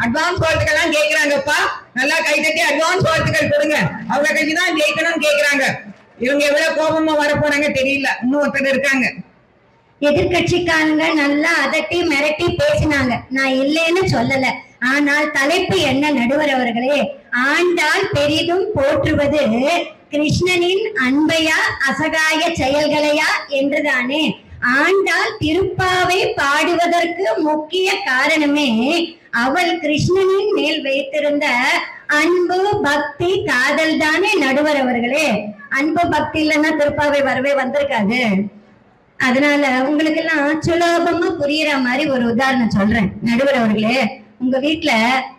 அட்வான்ஸ் வாழ்த்துக்கள் எல்லாம் கேக்குறாங்கப்பா. நல்லா கைத்தட்டி அட்வான்ஸ் வாழ்த்துக்கள் கொடுங்க. அவங்க கட்சி தான் ஜெயிக்கணும்னு கேக்குறாங்க. இவங்க எவ்வளவு கோபமா வர போறாங்க தெரியல. இன்னும் ஒருத்தர் இருக்காங்க. எதிர்கட்சிக்காரங்க நல்லா அதட்டி மிரட்டி பேசினாங்க, நான் இல்லைன்னு சொல்லல. ஆனால் தலைப்பு என்ன நடுவர் அவர்களே? ஆண்டாள் பெரிதும் போற்றுவது கிருஷ்ணனின் அன்பையா அசகாய செயல்களையா என்றுதானே. ஆண்டாள் திருப்பாவை பாடுவதற்கு முக்கிய காரணமே அவள் கிருஷ்ணனின் மேல் வைத்திருந்த அன்பு பக்தி காதல் தானே நடுவர் அவர்களே. அன்பு பக்தி இல்லைன்னா திருப்பாவை வரவே வந்திருக்காது. அதனால உங்களுக்கு எல்லாம் சுலபமா புரியுற மாதிரி ஒரு உதாரணம் சொல்றேன் நடுவர் அவர்களே. உங்க வீட்டுல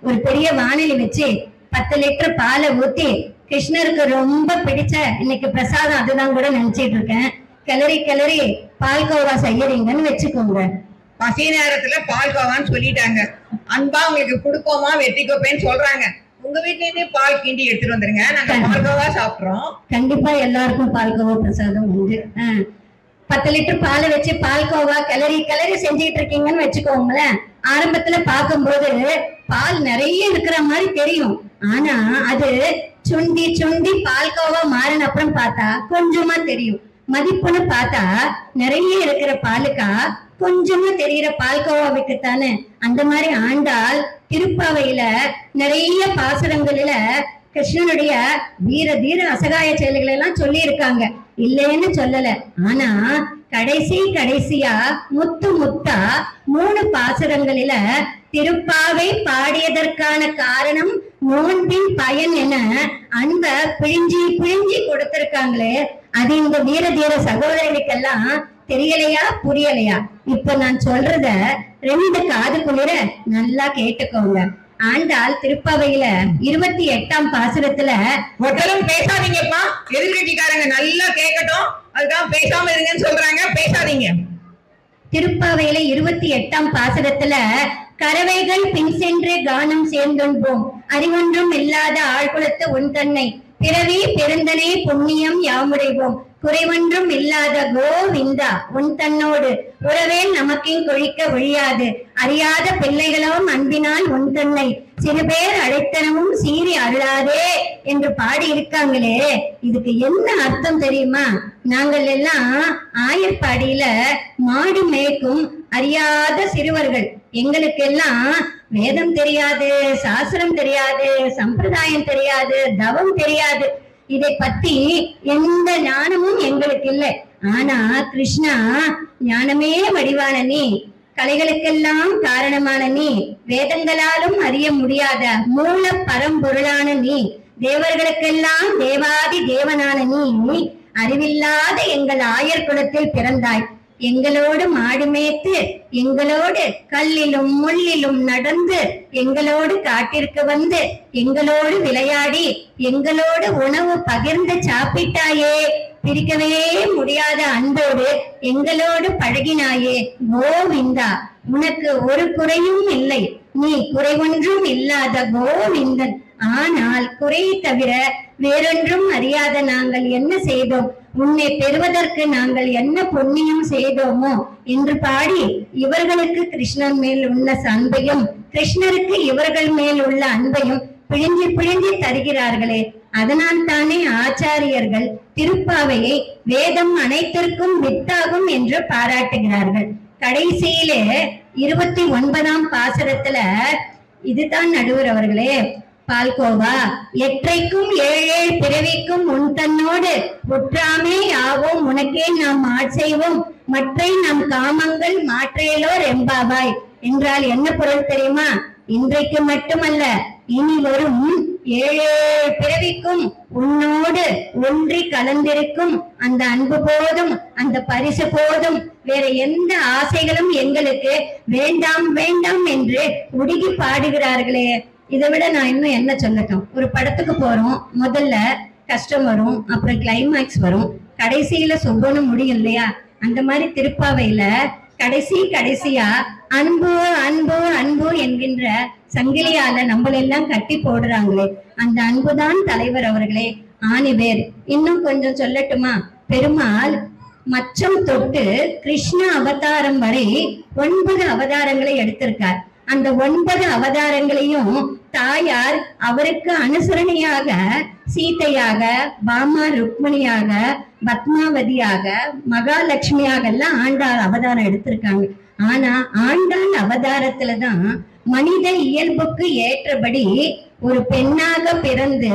ஒரு பெரிய வானிலை வச்சு 10 லிட்டர் பாலை ஊத்தி கிருஷ்ணருக்கு ரொம்ப பிடிச்ச இன்னைக்கு பிரசாதம் அதுதான் கூட நினைச்சிட்டு இருக்கேன், கிளறி கிளறி பால்கோவா செய்யறீங்கன்னு வச்சுக்கோங்க. பசி நேரத்துல பால்கோவான்னு சொல்லிட்டாங்க. அன்பா உங்களுக்கு கொடுப்போமா வெற்றி கோப்பேன்னு சொல்றாங்க. உங்க வீட்ல இருந்தே பால் கிண்டி எடுத்துட்டு வந்துருங்க, நாங்க பால்கோவா சாப்பிடுறோம். கண்டிப்பா எல்லாருக்கும் பால்கோவா பிரசாதம் உண்டு. 10 லிட்டர் பாலை வச்சு பால்கோவா கிளறி கிளறி செஞ்சுட்டு இருக்கீங்கன்னு வச்சுக்கோங்களேன். ஆரம்பத்துல பார்க்கும்போது பால் நிறைய இருக்கிற மாதிரி தெரியும். ஆனா அது சுண்டி சுண்டி பால்கோவா மாறின அப்புறம் பார்த்தா கொஞ்சமா தெரியும். மதிப்புன்னு பார்த்தா நிறைய இருக்கிற பாலுக்கா கொஞ்சமா தெரிகிற பால்கோவாவுக்குத்தானே. அந்த மாதிரி ஆண்டாள் திருப்பாவையில நிறைய பாசுரங்களில கிருஷ்ணனுடைய வீர தீர அசகாய செயல்களை எல்லாம் சொல்லி இருக்காங்க, இல்லைன்னு சொல்லல. ஆனா கடைசியா முத்து முத்தா 3 பாசுரங்களில திருப்பாவை பாடியதற்கான காரணம் நோன்பின் பயன் என அன்ப பிழிஞ்சி பிழிஞ்சி கொடுத்திருக்காங்களே. அது இந்த வீர தீர சகோதரிகளுக்கெல்லாம் தெரியலையா புரியலையா? இப்ப நான் சொல்றத 2 காது குளிர நல்லா கேட்டுக்கோங்க. ஆண்டாள் திருப்பாவையில 28ஆம் பாசுரத்துல ஒருத்தரும் பேசாதீங்கப்பா, எதிர்கட்சிக்காரங்க நல்லா கேட்கட்டும், அதுக்காக பேசாம இருங்கன்னு சொல்றாங்க, பேசாதீங்க. திருப்பாவையில 28ஆம் பாசுரத்துல கறவைகள் பின் சென்று கானம் சேர்ந்தொன்போம் அறிவொன்றும் இல்லாத ஆழ்குலத்து உன் தன்னை பிறவி பெருந்தனே புண்ணியம் யாமுடைவோம் குறைவொன்றும் இல்லாத கோவிந்தா உன் தன்னோடு உறவே நமக்கின் கொழிக்க ஒழியாது அறியாத பிள்ளைகளும் அன்பினால் உன் தன்னை சிறு பேர் அழைத்தனமும் சீறி அருளாதே என்று பாடி இருக்காங்களே. இதுக்கு என்ன அர்த்தம் தெரியுமா? நாங்கள் எல்லாம் ஆயர்பாடியில மாடு மேய்க்கும் அறியாத சிறுவர்கள். எங்களுக்கெல்லாம் வேதம் தெரியாது, சாஸ்திரம் தெரியாது, சம்பிரதாயம் தெரியாது, தவம் தெரியாது. இதை பத்தி எந்த ஞானமும் எங்களுக்கு இல்லை. ஆனா கிருஷ்ணா, ஞானமே வடிவான நீ, கலைகளுக்கெல்லாம் காரணமான நீ, வேதங்களாலும் அறிய முடியாத மூல பரம்பொருளான நீ, தேவர்களுக்கெல்லாம் தேவாதி தேவனான நீ அறிவில்லாத எங்கள் ஆயர் குலத்தில் பிறந்தாய். எங்களோடு மாடு மேய்த்து, எங்களோடு கல்லிலும் முள்ளிலும் நடந்து, எங்களோடு காட்டிற்கு வந்து, எங்களோடு விளையாடி, எங்களோடு உணவு பகிர்ந்து சாப்பிட்டாயே. பிரிக்கவே முடியாத அன்போடு எங்களோடு பழகினாயே. கோவிந்தா, உனக்கு ஒரு குறையும் இல்லை, நீ குறைவொன்றும் இல்லாத கோவிந்தன். ஆனால் குறையை தவிர வேறொன்றும் அறியாத நாங்கள் என்ன செய்தோம்? உன்னை பெறுவதற்கு நாங்கள் என்ன புண்ணியம் செய்தோமோ என்று பாடி இவர்களுக்கு கிருஷ்ணன் மேல் உள்ள அன்பையும் கிருஷ்ணருக்கு இவர்கள் மேல் உள்ள அன்பையும் பிழிஞ்சி பிழிஞ்சி தருகிறார்களே. அதனால் தானே ஆச்சாரியர்கள் திருப்பாவையை வேதம் அனைத்திற்கும் வித்தாகும் என்று பாராட்டுகிறார்கள். கடைசியிலே 29ஆம் பாசுரத்துல இதுதான் நடுவர் அவர்களே, பால்கோவா எற்றைக்கும் ஏழேழு பிறவிக்கும் உன் தன்னோடு உற்றாமே யாவோம் உனக்கே நாம் ஆட்செய்வோம் மற்றை நம் காமங்கள் மாற்றையலோர் எம்பாவாய் என்றால் என்ன பொருள் தெரியுமா? இன்றைக்கு மட்டுமல்ல, இனி வரும் 7 பிறவிக்கும் உன்னோடு ஒன்றி கலந்திருக்கும் அந்த அன்பு போதும், அந்த பரிசு போதும், வேற எந்த ஆசைகளும் எங்களுக்கு வேண்டாம் வேண்டாம் என்று உருகி பாடுகிறார்களே. இதை விட நான் இன்னும் என்ன சொல்லட்டும்? ஒரு படத்துக்கு போறோம், முதல்ல கஷ்டம் வரும், அப்புறம் கிளைமேக்ஸ் வரும், கடைசியில சொப்பனும் முடியும் இல்லையா? அந்த மாதிரி திருப்பாவையில கடைசியா அன்பு அன்பு அன்பு என்கின்ற சங்கிலியால நம்மளெல்லாம் கட்டி போடுறாங்களே, அந்த அன்புதான் தலைவர் அவர்களே ஆணிவேர். இன்னும் கொஞ்சம் சொல்லட்டுமா? பெருமாள் மச்சம் தொட்டு கிருஷ்ண அவதாரம் வரை 9 அவதாரங்களை எடுத்திருக்கார். அந்த 9 அவதாரங்களையும் தாயார் அவருக்கு அனுசரணையாக சீதையாக, பாமா ருக்மணியாக, பத்மாவதியாக, மகாலட்சுமியாக எல்லாம் ஆண்டாள் அவதாரம் எடுத்திருக்காங்க. ஆனா ஆண்டாள் அவதாரத்துலதான் மனித இயல்புக்கு ஏற்றபடி ஒரு பெண்ணாக பிறந்து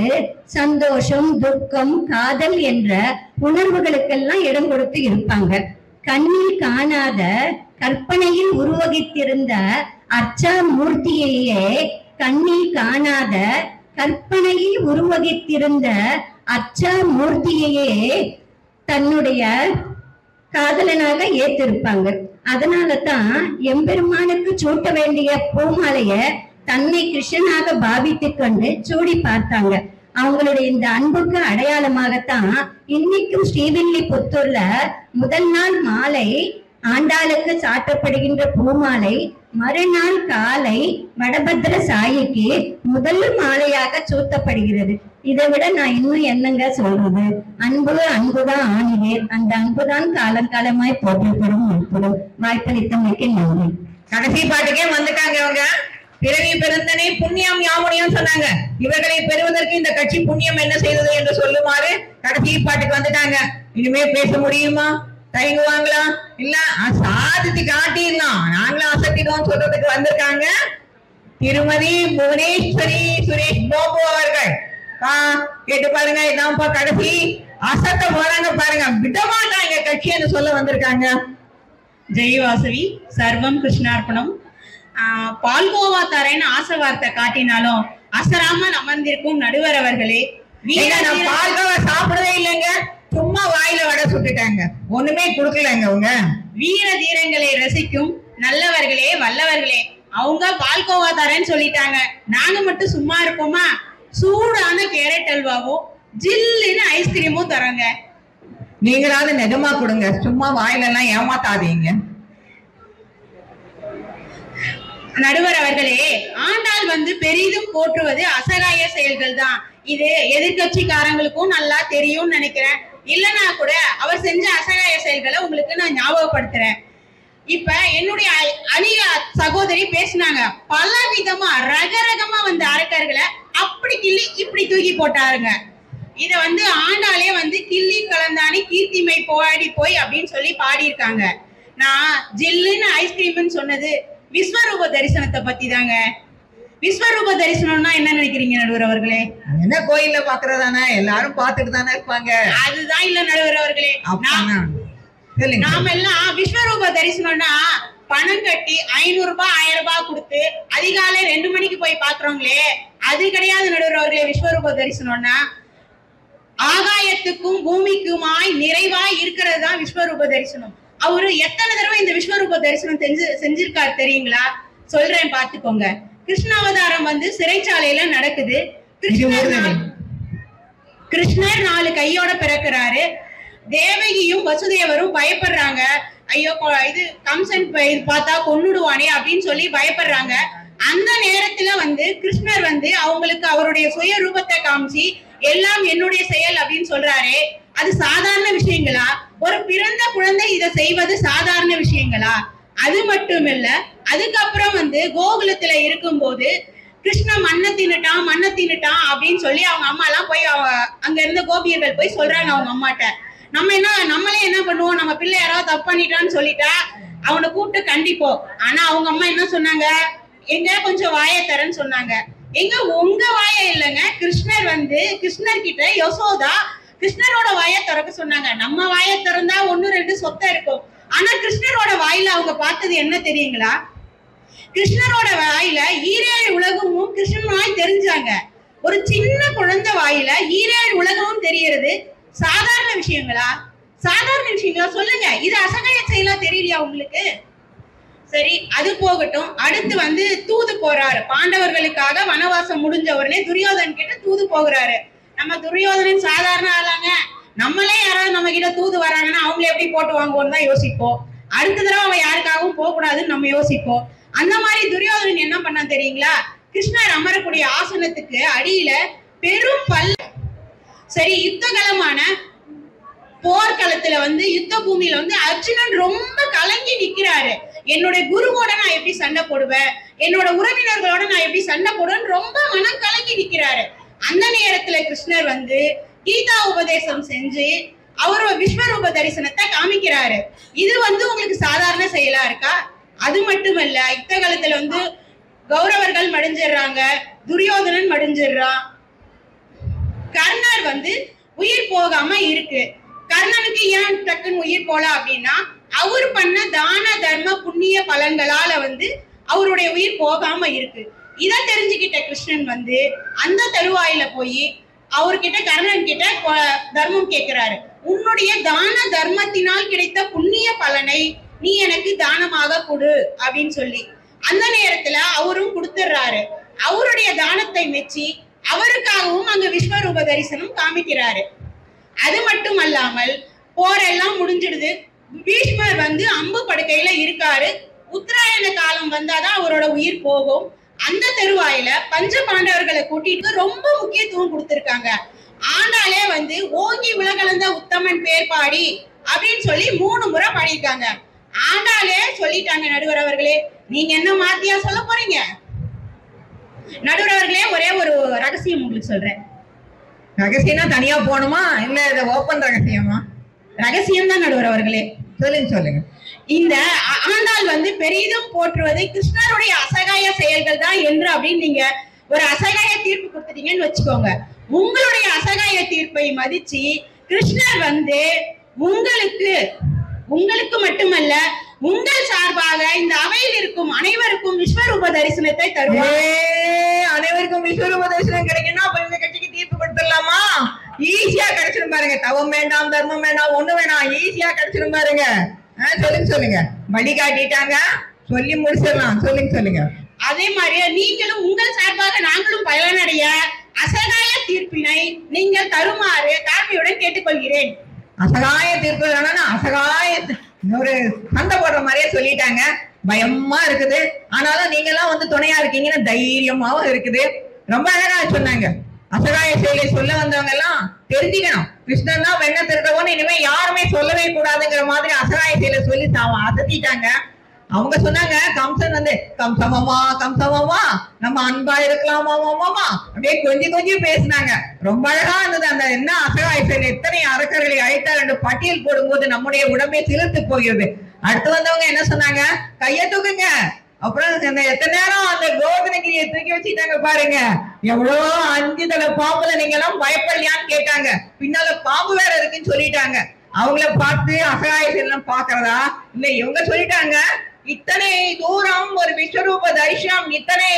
சந்தோஷம், துக்கம், காதல் என்ற உணர்வுகளுக்கெல்லாம் இடம் கொடுத்து இருப்பாங்க. கண்ணில் காணாத கற்பனையில் உருவகித்திருந்த அர்ச்சா மூர்த்தியையே, கண்ணில் காணாத கற்பனையில் உருவகித்திருந்த அர்ச்சா மூர்த்தியையே தன்னுடைய காதலனாக ஏற்றிருப்பாங்க. அதனால தான் எம்பெருமானுக்கு சூட்ட வேண்டிய பூமாலைய தன்னை கிருஷ்ணனாக பாவித்து கொண்டு சூடி பார்த்தாங்க. அவங்களுடைய இந்த அன்புக்கு அடையாளமாகத்தான் இன்னைக்கும் ஸ்ரீவில்லிபுத்தூர்ல முதல் நாள் மாலை ஆண்டாளுக்கு சாட்டப்படுகின்ற பூமாலை மறுநாள் காலை வடபத்திர சாயிக்கு முதல் மாலையாக சூட்டப்படுகிறது. இதை விட நான் இன்னும் என்னங்க சொல்றது? அன்பு அன்புதான் ஆணிவேர், அந்த அன்புதான் காலங்காலமாய் போற்றப்படும் உட்படும். வாய்ப்பளித்தமைக்கு நன்றி. கடைசி பாட்டுக்கே வந்துட்டாங்க அவங்க. பிறவி பிறந்தனை புண்ணியம் யாமுனியம் சொன்னாங்க. இவர்களை பெறுவதற்கு இந்த கட்சி புண்ணியம் என்ன செய்தது என்று சொல்லுமாறு கடைசி பாட்டுக்கு வந்துட்டாங்க. இனிமே பேச முடியுமா? தயங்குவாங்களா? இல்ல சாதித்து காட்டிடலாம், நாங்களும் அசத்திடுவோம் சொல்றதுக்கு வந்திருக்காங்க திருமதி புவனேஸ்வரி சுரேஷ் பாபு அவர்கள். கேட்டு பாருங்க, இதான்ப்பா கடைசி அசத்த போறாங்க பாருங்க, விடமாட்டாங்க கட்சின்னு சொல்ல வந்திருக்காங்க. ஜெய் வாசவி, சர்வம் கிருஷ்ணார்ப்பணம். பால்கோவா தரேன்னு ஆசை வார்த்தை காட்டினாலும் அசராமல் அமர்ந்திருக்கும் நடுவர் அவர்களே, பால்கோவா சாப்பிடவே இல்லைங்க, சும்மா வாயில வடை சுட்டுட்டாங்க, ஒண்ணுமே கொடுக்கலங்க. அவங்க வீர தீரங்களை ரசிக்கும் நல்லவர்களே, வல்லவர்களே, அவங்க பால்கோவா தரேன்னு சொல்லிட்டாங்க. நாங்க மட்டும் சும்மா இருப்போமா? சூடான கேரட் அல்வாவும் ஜில்லுன்னு ஐஸ்கிரீமும் தராங்க. நீங்களாவது நிஜமா கொடுங்க, சும்மா வாயில எல்லாம் ஏமாத்தாதீங்க. நடுவர் அவர்களே, ஆண்டாள் பெரிதும் போற்றுவது அசகாய செயல்கள் தான். இது எதிர்கட்சிக்காரங்களுக்கும் நல்லா தெரியும்னு நினைக்கிறேன். இல்லைன்னா கூட அவர் செஞ்ச அசகாய செயல்களை உங்களுக்கு நான் ஞாபகப்படுத்துறேன். இப்ப என்னுடைய அணிக சகோதரி பேசினாங்க, பல விதமா ரகரகமா அரக்கர்களை அப்படி கிள்ளி இப்படி தூக்கி போட்டாருங்க. இத ஆண்டாலே கிள்ளி கலந்தானி கீர்த்திமை போராடி போய் அப்படின்னு சொல்லி பாடியிருக்காங்க. நான் ஜில்லுன்னு ஐஸ்கிரீம்னு சொன்னது விஸ்வரூப தரிசனத்தை பத்தி தாங்க. விஸ்வரூப தரிசனம்னா என்ன நினைக்கிறீங்க நடுவர் அவர்களே? என்ன கோயில்ல பாக்குறதானே, எல்லாரும் பாத்துட்டு தானே இருப்பாங்க. அதுதான் இல்ல நடுவர் அவர்களே, நாம எல்லாம் விஸ்வரூப தரிசனம்னா பணம் கட்டி 500 ரூபாய் 1000 ரூபாய் கொடுத்து அதிகாலை 2 மணிக்கு போய் பாக்குறோங்களே, அது கிடையாது நடுவர் அவர்களே. விஸ்வரூப தரிசனம்னா ஆகாயத்துக்கும் பூமிக்குமாய் நிறைவாய் இருக்கிறது தான் விஸ்வரூப தரிசனம். அவரு எத்தனை தடவை இந்த விஸ்வரூப தரிசனம் செஞ்சிருக்காரு தெரியுங்களா? சொல்றேன் பாத்துக்கோங்க. கிருஷ்ணாவதாரம் சிறைச்சாலையில நடக்குது. கிருஷ்ணர் 4 கையோட பிறக்கிறாரு. தேவகியும் வசுதேவரும் பயப்படுறாங்க. ஐயோ, இது கம்சன் பார்த்தா கொன்னுடுவானே அப்படின்னு சொல்லி பயப்படுறாங்க. அந்த நேரத்துல கிருஷ்ணர் அவங்களுக்கு அவருடைய சுய ரூபத்தை காமிச்சு எல்லாம் என்னுடைய செயல் அப்படின்னு சொல்றாரு. அது சாதாரண விஷயங்களா? ஒரு பிறந்த குழந்தை இதை செய்வது சாதாரண விஷயங்களா? அது மட்டும் இல்ல, அதுக்கப்புறம் கோகுலத்துல இருக்கும் போது கிருஷ்ண மண்ணை தின்னுட்டான் அப்படின்னு சொல்லி அவங்க அம்மா எல்லாம் போய் அங்க இருந்த கோபியர்கள் போய் சொல்றாங்க அவங்க அம்மாட்ட. நம்மளே என்ன பண்ணுவோம், நம்ம பிள்ளை யாராவது தப்பு பண்ணிட்டான்னு சொல்லிட்டா அவனை கூப்பிட்டு கண்டிப்போம். ஆனா அவங்க அம்மா என்ன சொன்னாங்க, எங்க கொஞ்சம் வாயை தரேன்னு சொன்னாங்க. எங்க உங்க வாயை இல்லைங்க, கிருஷ்ணர் கிருஷ்ணர் கிட்ட யசோதா கிருஷ்ணரோட வாயை திறக்க சொன்னாங்க. நம்ம வாயை திறந்தா 1-2 சொத்தை இருக்கும். ஆனா கிருஷ்ணரோட வாயில அவங்க பார்த்தது என்ன தெரியுங்களா? கிருஷ்ணரோட வாயில 7 உலகமும் கிருஷ்ணனாய் தெரிஞ்சாங்க. ஒரு சின்ன குழந்தை வாயில 7 உலகமும் தெரியறது சாதாரண விஷயங்களா? சாதாரண விஷயங்களா? சொல்லுங்க, இது அசகாய செயலா தெரியலையா உங்களுக்கு? சரி, அது போகட்டும். அடுத்து தூது போறாரு. பாண்டவர்களுக்காக வனவாசம் முடிஞ்ச உடனே துரியோதனன் கிட்ட தூது போகிறாரு. நம்ம துரியோதனன் சாதாரண ஆளாங்க, நம்மளே யாராவது நம்ம கிட்ட தூது வராங்கன்னா அவங்களை எப்படி போட்டு வாங்குவோம்னு தான் யோசிப்போம். அடுத்த தடவை அவன் யாருக்காகவும் போக கூடாதுன்னு நம்ம யோசிப்போம். அந்த மாதிரி துரியோதனன் என்ன பண்ணா தெரியுங்களா? கிருஷ்ணர் அமரக்கூடிய ஆசனத்துக்கு அடியில பெரும் சரி, யுத்தகலமான போர்க்களத்துல யுத்த பூமியில அர்ஜுனன் ரொம்ப கலங்கி நிக்கிறாரு. என்னோட குருவோட நான் எப்படி சண்டை போடுவேன், என்னோட உறவினர்களோட நான் எப்படி சண்டை போடுவேன்னு ரொம்ப மனம் கலங்கி நிக்கிறாரு. அந்த நேரத்துல கிருஷ்ணர் கீதா உபதேசம் செஞ்சு அவரோட விஸ்வரூப தரிசனத்தை காமிக்கிறாரு. இது உங்களுக்கு சாதாரண செயலா இருக்கா? அது மட்டுமல்ல, யுத்த காலத்துல கௌரவர்கள் மடிஞ்சிடுறாங்க, துரியோதனன் மடிஞ்சிடுறான். கர்ணர் உயிர் போகாம இருக்கு. கர்ணனுக்கு ஏன் டக்குன்னு உயிர் போல அப்படின்னா, அவர் பண்ண தான தர்ம புண்ணிய பலன்களால அவருடைய உயிர் போகாம இருக்கு. இதை தெரிஞ்சுக்கிட்ட கிருஷ்ணன் அந்த தருவாயில போய் அவர்கிட்ட கர்ணன் கிட்ட தர்மம் கேட்கிறாரு. உன்னுடைய தான தர்மத்தினால் கிடைத்த புண்ணிய பலனை நீ எனக்கு தானமாக கொடு அப்படின்னு சொல்லி. அந்த நேரத்துல அவரும் கொடுத்துடுறாரு. அவருடைய தானத்தை மெச்சி அவருக்காகவும் அங்க விஸ்வரூப தரிசனம் காமிக்கிறாரு. அது மட்டும் அல்லாமல் போரெல்லாம் முடிஞ்சிடுது. பீஷ்மர் அம்பு படுக்கையில இருக்காரு. உத்தராயண காலம் வந்தாதான் அவரோட உயிர் போகும். அந்த தெருவாயில பஞ்ச பாண்டவர்களை கூட்டிட்டு ரொம்ப முக்கியத்துவம் கொடுத்திருக்காங்க. ஆண்டாலே ஓங்கி உலகளந்த உத்தமன் பேர் பாடி அப்படின்னு சொல்லி 3 முறை பாடியிருக்காங்க. ஆண்டாலே சொல்லிட்டாங்க, நடுவர் அவர்களே நீங்க என்ன மாத்தியா சொல்ல போறீங்க? நடுவர் அவர்களே, ஒரே ஒரு ரகசியம் உங்களுக்கு சொல்றேன். ரகசியம்னா தனியா போகணுமா இல்ல இத ஓபன் ரகசியமா? ரகசியம் தான் நடுவர் அவர்களே. சொல்லுங்க. இந்த ஆண்டாள் பெரிதும் போற்றுவது கிருஷ்ணருடைய அசகாய செயல்கள் தான் என்று அப்படின்னு நீங்க ஒரு அசகாய தீர்ப்பு கொடுத்துட்டீங்கன்னு வச்சுக்கோங்க. உங்களுடைய அசகாய தீர்ப்பை மதிச்சு கிருஷ்ணர் உங்களுக்கு மட்டுமல்ல உங்கள் சார்பாக இந்த அவையில் இருக்கும் அனைவருக்கும் விஸ்வரூப தரிசனத்தை தருவார். அனைவருக்கும் விஸ்வரூப தரிசனம் கிடைக்குன்னா அப்ப இந்த கட்சிக்கு தீர்ப்பு கொடுத்துடலாமா? ஈஸியா கிடைச்சிடும் பாருங்க. தவம் வேண்டாம், தர்மம் வேண்டாம், ஒண்ணு வேணாம், ஈஸியா கிடைச்சிடும் பாருங்க. சொல்லுங்க. வழி காட்டிட்டாங்க, சொல்லி முடிச்சிடலாம். சொல்லுங்க. அதே மாதிரி நீங்களும் உங்கள் சார்பாக நாங்களும் பயனடைய அசகாய தீர்ப்பினை நீங்கள் தருமாறு தாழ்மையுடன் கேட்டுக்கொள்கிறேன். அசகாய தீர்ப்பு அசகாய ஒரு சண்டை போடுற மாதிரியே சொல்லிட்டாங்க. பயமா இருக்குது. ஆனாலும் நீங்க எல்லாம் துணையா இருக்கீங்கன்னு தைரியமாவும் இருக்குது. ரொம்ப அழகா சொன்னாங்க. அசகாய செயலை சொல்ல வந்தவங்க எல்லாம் தெரிஞ்சுக்கணும். கிருஷ்ணன் தான் வெண்ண திருடவோன்னு இனிமே யாருமே சொல்லவே கூடாதுங்கிற மாதிரி அசகாய செயலை சொல்லி அசத்திட்டாங்க. அவங்க சொன்னாங்க, கம்சன் கம்சமாமா நம்ம அன்பா இருக்கலாமா அப்படியே கொஞ்சம் பேசினாங்க. ரொம்ப அழகா இருந்தது. அந்த என்ன அசகாய செயல், எத்தனை அரக்கர்களை அழைத்தார் என்று பட்டியல் போடும்போது நம்முடைய உடம்பே சிலிர்த்து போகிறது. அடுத்து வந்தவங்க என்ன சொன்னாங்க? கைய தூக்குங்க. அப்புறம் எத்தனை நேரம் அந்த கோவர்தனகிரியை தூக்கி வச்சுட்டாங்க பாருங்க. எவ்வளோ 5 தலை பாம்புல நீங்க எல்லாம் பயப்படலையான்னு கேட்டாங்க. பின்னால பாம்பு வேற இருக்குன்னு சொல்லிட்டாங்க. அவங்கள பார்த்து அசகாய செயல் பாக்குறதா இல்ல? இவங்க சொல்லிட்டாங்க, இத்தனை தூரம் ஒரு விஸ்வரூப தரிசனம் இத்தனை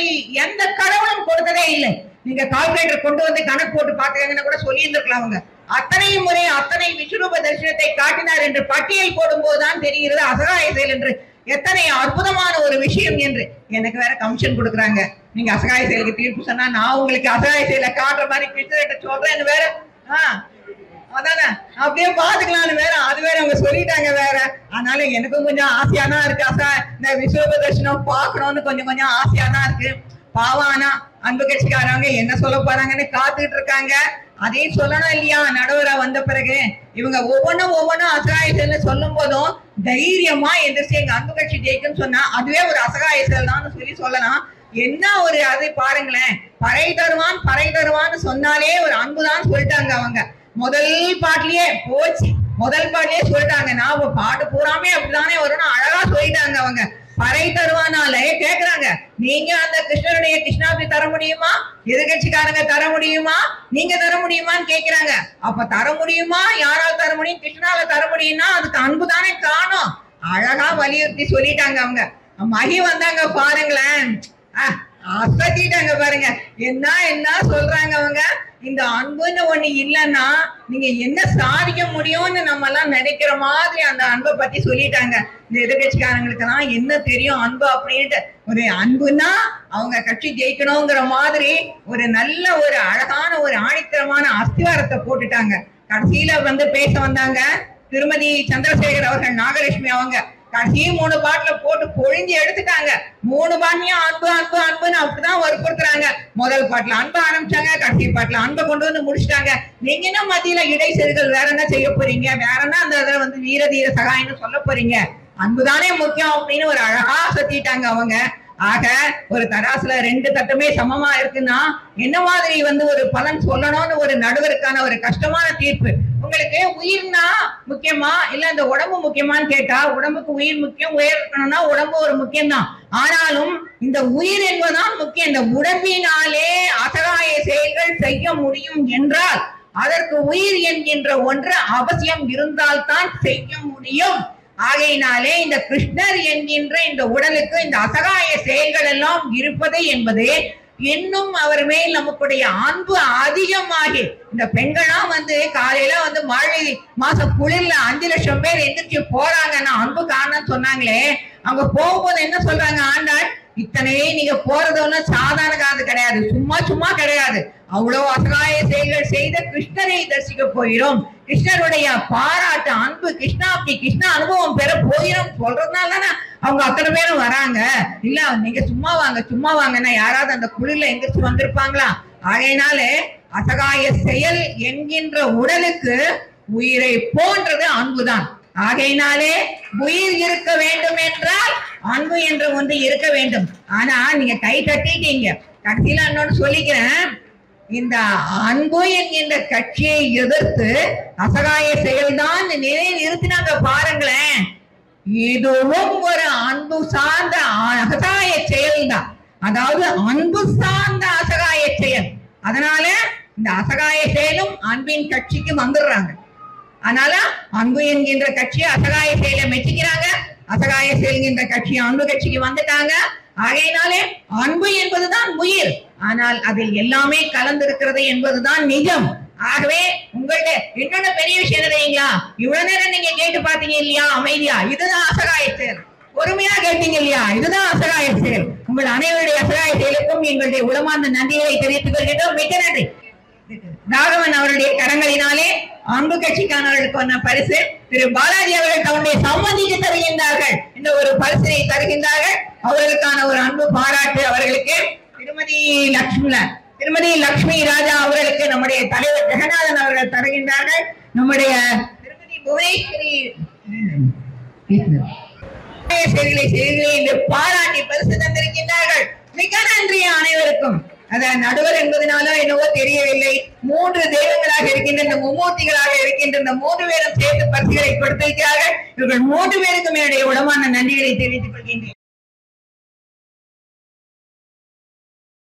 எந்த கடவுளும் கொடுத்ததே இல்லை. நீங்க கால்குலேட்டர் கொண்டு கணக்கு போட்டு பாக்குறாங்கன்னு கூட சொல்லி இருந்திருக்கலாம். அவங்க அத்தனை முறை அத்தனை விஸ்வரூப தரிசனத்தை காட்டினார் என்று பட்டியல் போடும் போதுதான் தெரிகிறது அசகாய செயல் என்று எத்தனை அற்புதமான ஒரு விஷயம் என்று. எனக்கு வேற கமிஷன் கொடுக்குறாங்க. நீங்க அசகாய செயலுக்கு தீர்ப்பு சொன்னா நான் உங்களுக்கு அசகாய செயலை காட்டுற மாதிரி கிருஷ்ணர்கிட்ட சொல்றேன்னு வேற. அதானே அப்படியே பாத்துக்கலாம்னு வேற. அது வேற அவங்க சொல்லிட்டாங்க வேற. அதனால எனக்கும் கொஞ்சம் ஆசையா தான் இருக்கு. இந்த விஸ்வரூப தரிசனம் பாக்கணும்னு கொஞ்சம் ஆசையா தான் இருக்கு. பாவானா அன்பு கட்சிக்காரங்க என்ன சொல்ல போறாங்கன்னு காத்துக்கிட்டு இருக்காங்க. அதையும் சொல்லணும் இல்லையா? நடுவரா வந்த பிறகு இவங்க ஒவ்வொன்னும் அசகாய செயல் சொல்லும் போதும் தைரியமா எந்திரிச்சு எங்க அன்பு கட்சி ஜெயிக்குன்னு சொன்னா அதுவே ஒரு அசகாய செயல் தான் சொல்லலாம். என்ன ஒரு அது பாருங்களேன். பறை தருவான்னு சொன்னாலே ஒரு அன்புதான் சொல்லிட்டாங்க அவங்க. முதல் பாட்டிலேயே சொல்லிட்டாங்க. நான் பாட்டு பூராமே அப்படித்தானே வரும்னு அழகா சொல்லிட்டாங்க அவங்க. பறை தருவானாலே கேக்குறாங்க, நீங்க அந்த கிருஷ்ணனுடைய கிருஷ்ணாபி தர முடியுமா? எதிர்கட்சிக்காரங்க தர முடியுமா? நீங்க தர முடியுமான்னு கேக்குறாங்க. அப்ப தர முடியுமா? யாரால் தர முடியும்? கிருஷ்ணால தர முடியும்னா அதுக்கு அன்பு தானே காணும். அழகா வலியுறுத்தி சொல்லிட்டாங்க அவங்க. மகி வந்தாங்க பாருங்களேன், அசத்திட்டாங்க பாருங்க. என்ன சொல்றாங்க அவங்க. இந்த அன்புன்னு ஒண்ணு இல்லைன்னா நீங்க என்ன சாதிக்க முடியும்னு நம்ம எல்லாம் நினைக்கிற மாதிரி அந்த அன்பை பத்தி சொல்லிட்டாங்க. இந்த எதிர்கட்சிக்காரங்களுக்கு எல்லாம் என்ன தெரியும் அன்பு அப்படின்ட்டு. ஒரு அன்புன்னா அவங்க கட்சி ஜெயிக்கணுங்கிற மாதிரி ஒரு நல்ல ஒரு அழகான ஒரு ஆணித்தரமான அஸ்திவாரத்தை போட்டுட்டாங்க. கடைசியில பேச வந்தாங்க திருமதி சந்திரசேகர் அவர்கள், நாகலட்சுமி அவங்க கடைசி 3 பாட்டில போட்டு பொழிஞ்சு எடுத்துட்டாங்க. 3 பாட்டிலையும் அன்பு அன்பு அன்புன்னு அப்படிதான் வற்புறுத்துறாங்க. முதல் பாட்டில அன்பு ஆரம்பிச்சாங்க, கடைசி பாட்டில அன்பை கொண்டு வந்து முடிச்சிட்டாங்க. நீங்க என்ன மத்தியில இடைச்செருகள் வேற என்ன செய்ய போறீங்க? வேற என்ன அந்த இதுல வீர தீர சகாயம்னு சொல்ல போறீங்க? அன்புதானே முக்கியம் அப்படின்னு ஒரு அழகா சத்திட்டாங்க அவங்க. ஆக ஒரு தராசுல 2 தட்டுமே சமமா இருக்குன்னா என்ன மாதிரி ஒரு பலன் சொல்லணும்னு ஒரு நடுவருக்கான ஒரு கஷ்டமான தீர்ப்பு. உங்களுக்கு உயிர்னா முக்கியமா இல்ல இந்த உடம்பு முக்கியமான்னு கேட்டா உடம்புக்கு உயிர் முக்கியம். உயிர் இருக்கணும்னா உடம்பு ஒரு முக்கியம்தான். ஆனாலும் இந்த உயிர் என்பதுதான் முக்கியம். இந்த உடம்பினாலே அசகாய செயல்கள் செய்ய முடியும் என்றால் அதற்கு உயிர் என்கின்ற ஒன்று அவசியம் இருந்தால்தான் செய்ய முடியும். ஆகையினாலே இந்த கிருஷ்ணர் என்கின்ற இந்த உடலுக்கு இந்த அசகாய செயல்கள் எல்லாம் இருப்பது என்பது இன்னும் அவர் மேல் நமக்குடைய அன்பு அதிகமாகி இந்த பெண்கள்லாம் காலையில மார்கழி மாச குளிர்ல 5 லட்சம் பேர் எந்திரிச்சு போறாங்கன்னா அன்பு காரணம் சொன்னாங்களே. அவங்க போகும்போது என்ன சொல்றாங்க? ஆண்டாள், இத்தனையே நீங்க போறது ஒன்றும் சாதாரண காது கிடையாது, சும்மா கிடையாது. அவ்வளவு அசகாய செயல்கள் செய்த கிருஷ்ணரை தரிசிக்க போகிறோம். கிருஷ்ணருடைய பாராட்டு அன்பு கிருஷ்ண அனுபவம் பெற போகிறோம் சொல்றதுனால தானே அவங்க அத்தனை பேரும் வராங்க. இல்ல நீங்க சும்மா வாங்கன்னா யாராவது அந்த குளிர்ல எந்திரிச்சு வந்திருப்பாங்களா? ஆகையினால அசகாய செயல் என்கின்ற உடலுக்கு உயிரை போன்றது அன்புதான். ஆகையினாலே உயிர் இருக்க வேண்டும் என்றால் அன்பு என்ற ஒன்று இருக்க வேண்டும். ஆனா நீங்க கை தட்டிட்டீங்க. கடைசியில இன்னொன்னு சொல்லிக்கிறேன், இந்த அன்பு என்கின்ற கட்சியை எதிர்த்து அசகாய செயல்தான் நிறுத்தினாங்க பாருங்களேன். இதுவும் ஒரு அன்பு சார்ந்த அசகாய செயல் தான். அதாவது அன்பு சார்ந்த அசகாய செயல். அதனால இந்த அசகாய செயலும் அன்பின் கட்சிக்கு வந்துடுறாங்க. அதனால அன்பு என்கின்ற கட்சி அசகாய செயலை மெச்சிக்கிறாங்க, அசகாய செயல்கின்ற கட்சி அன்பு கட்சிக்கு வந்துட்டாங்க. ஆகையினாலே அன்பு என்பதுதான் உயிர், ஆனால் அதில் எல்லாமே கலந்திருக்கிறது என்பதுதான் நிஜம். ஆகவே உங்கள்ட்ட என்னென்ன பெரிய விஷயம் தெரியுங்களா? இவ்வளவு நேரம் நீங்க கேட்டு பாத்தீங்க இல்லையா அமைதியா? இதுதான் அசகாய செயல். பொறுமையா கேட்டீங்க இல்லையா? இதுதான் அசகாய செயல். உங்கள் அனைவருடைய அசகாய செயலுக்கும் எங்களுடைய உளமார்ந்த நன்றிகளை தெரிவித்துக் கொள்கிறோம். மிக்க நன்றி. ராகவன் அவருடைய கரங்களினாலே அன்பு கட்சிக்கானவர்களுக்கான பரிசு திரு பாலாஜி அவர்கள் தன்னுடைய சம்மதிக்கு தருகின்றார்கள். இந்த ஒரு பரிசினை தருகின்றார்கள். அவர்களுக்கான ஒரு அன்பு பாராட்டு அவர்களுக்கு திருமதி லட்சுமி ராஜா அவர்களுக்கு நம்முடைய தலைவர் ஜெகநாதன் அவர்கள் தருகின்றார்கள். நம்முடைய திருமதி புவனேஸ்வரி பாராட்டி பரிசு தந்திருக்கின்றார்கள். மிக நன்றி அனைவருக்கும். அத நடுவர் என்பதனால என்னவோ தெரியவில்லை, 3 தெய்வங்களாக இருக்கின்ற இந்த மும்மூர்த்திகளாக இருக்கின்ற இந்த 3 பேரும் சேர்த்து பரிசுகளை கொடுத்திருக்கிறார்கள். இவர்கள் 3 பேருக்கும் என்னுடைய உளமான நன்றிகளை தெரிவித்துக் கொள்கின்றேன்.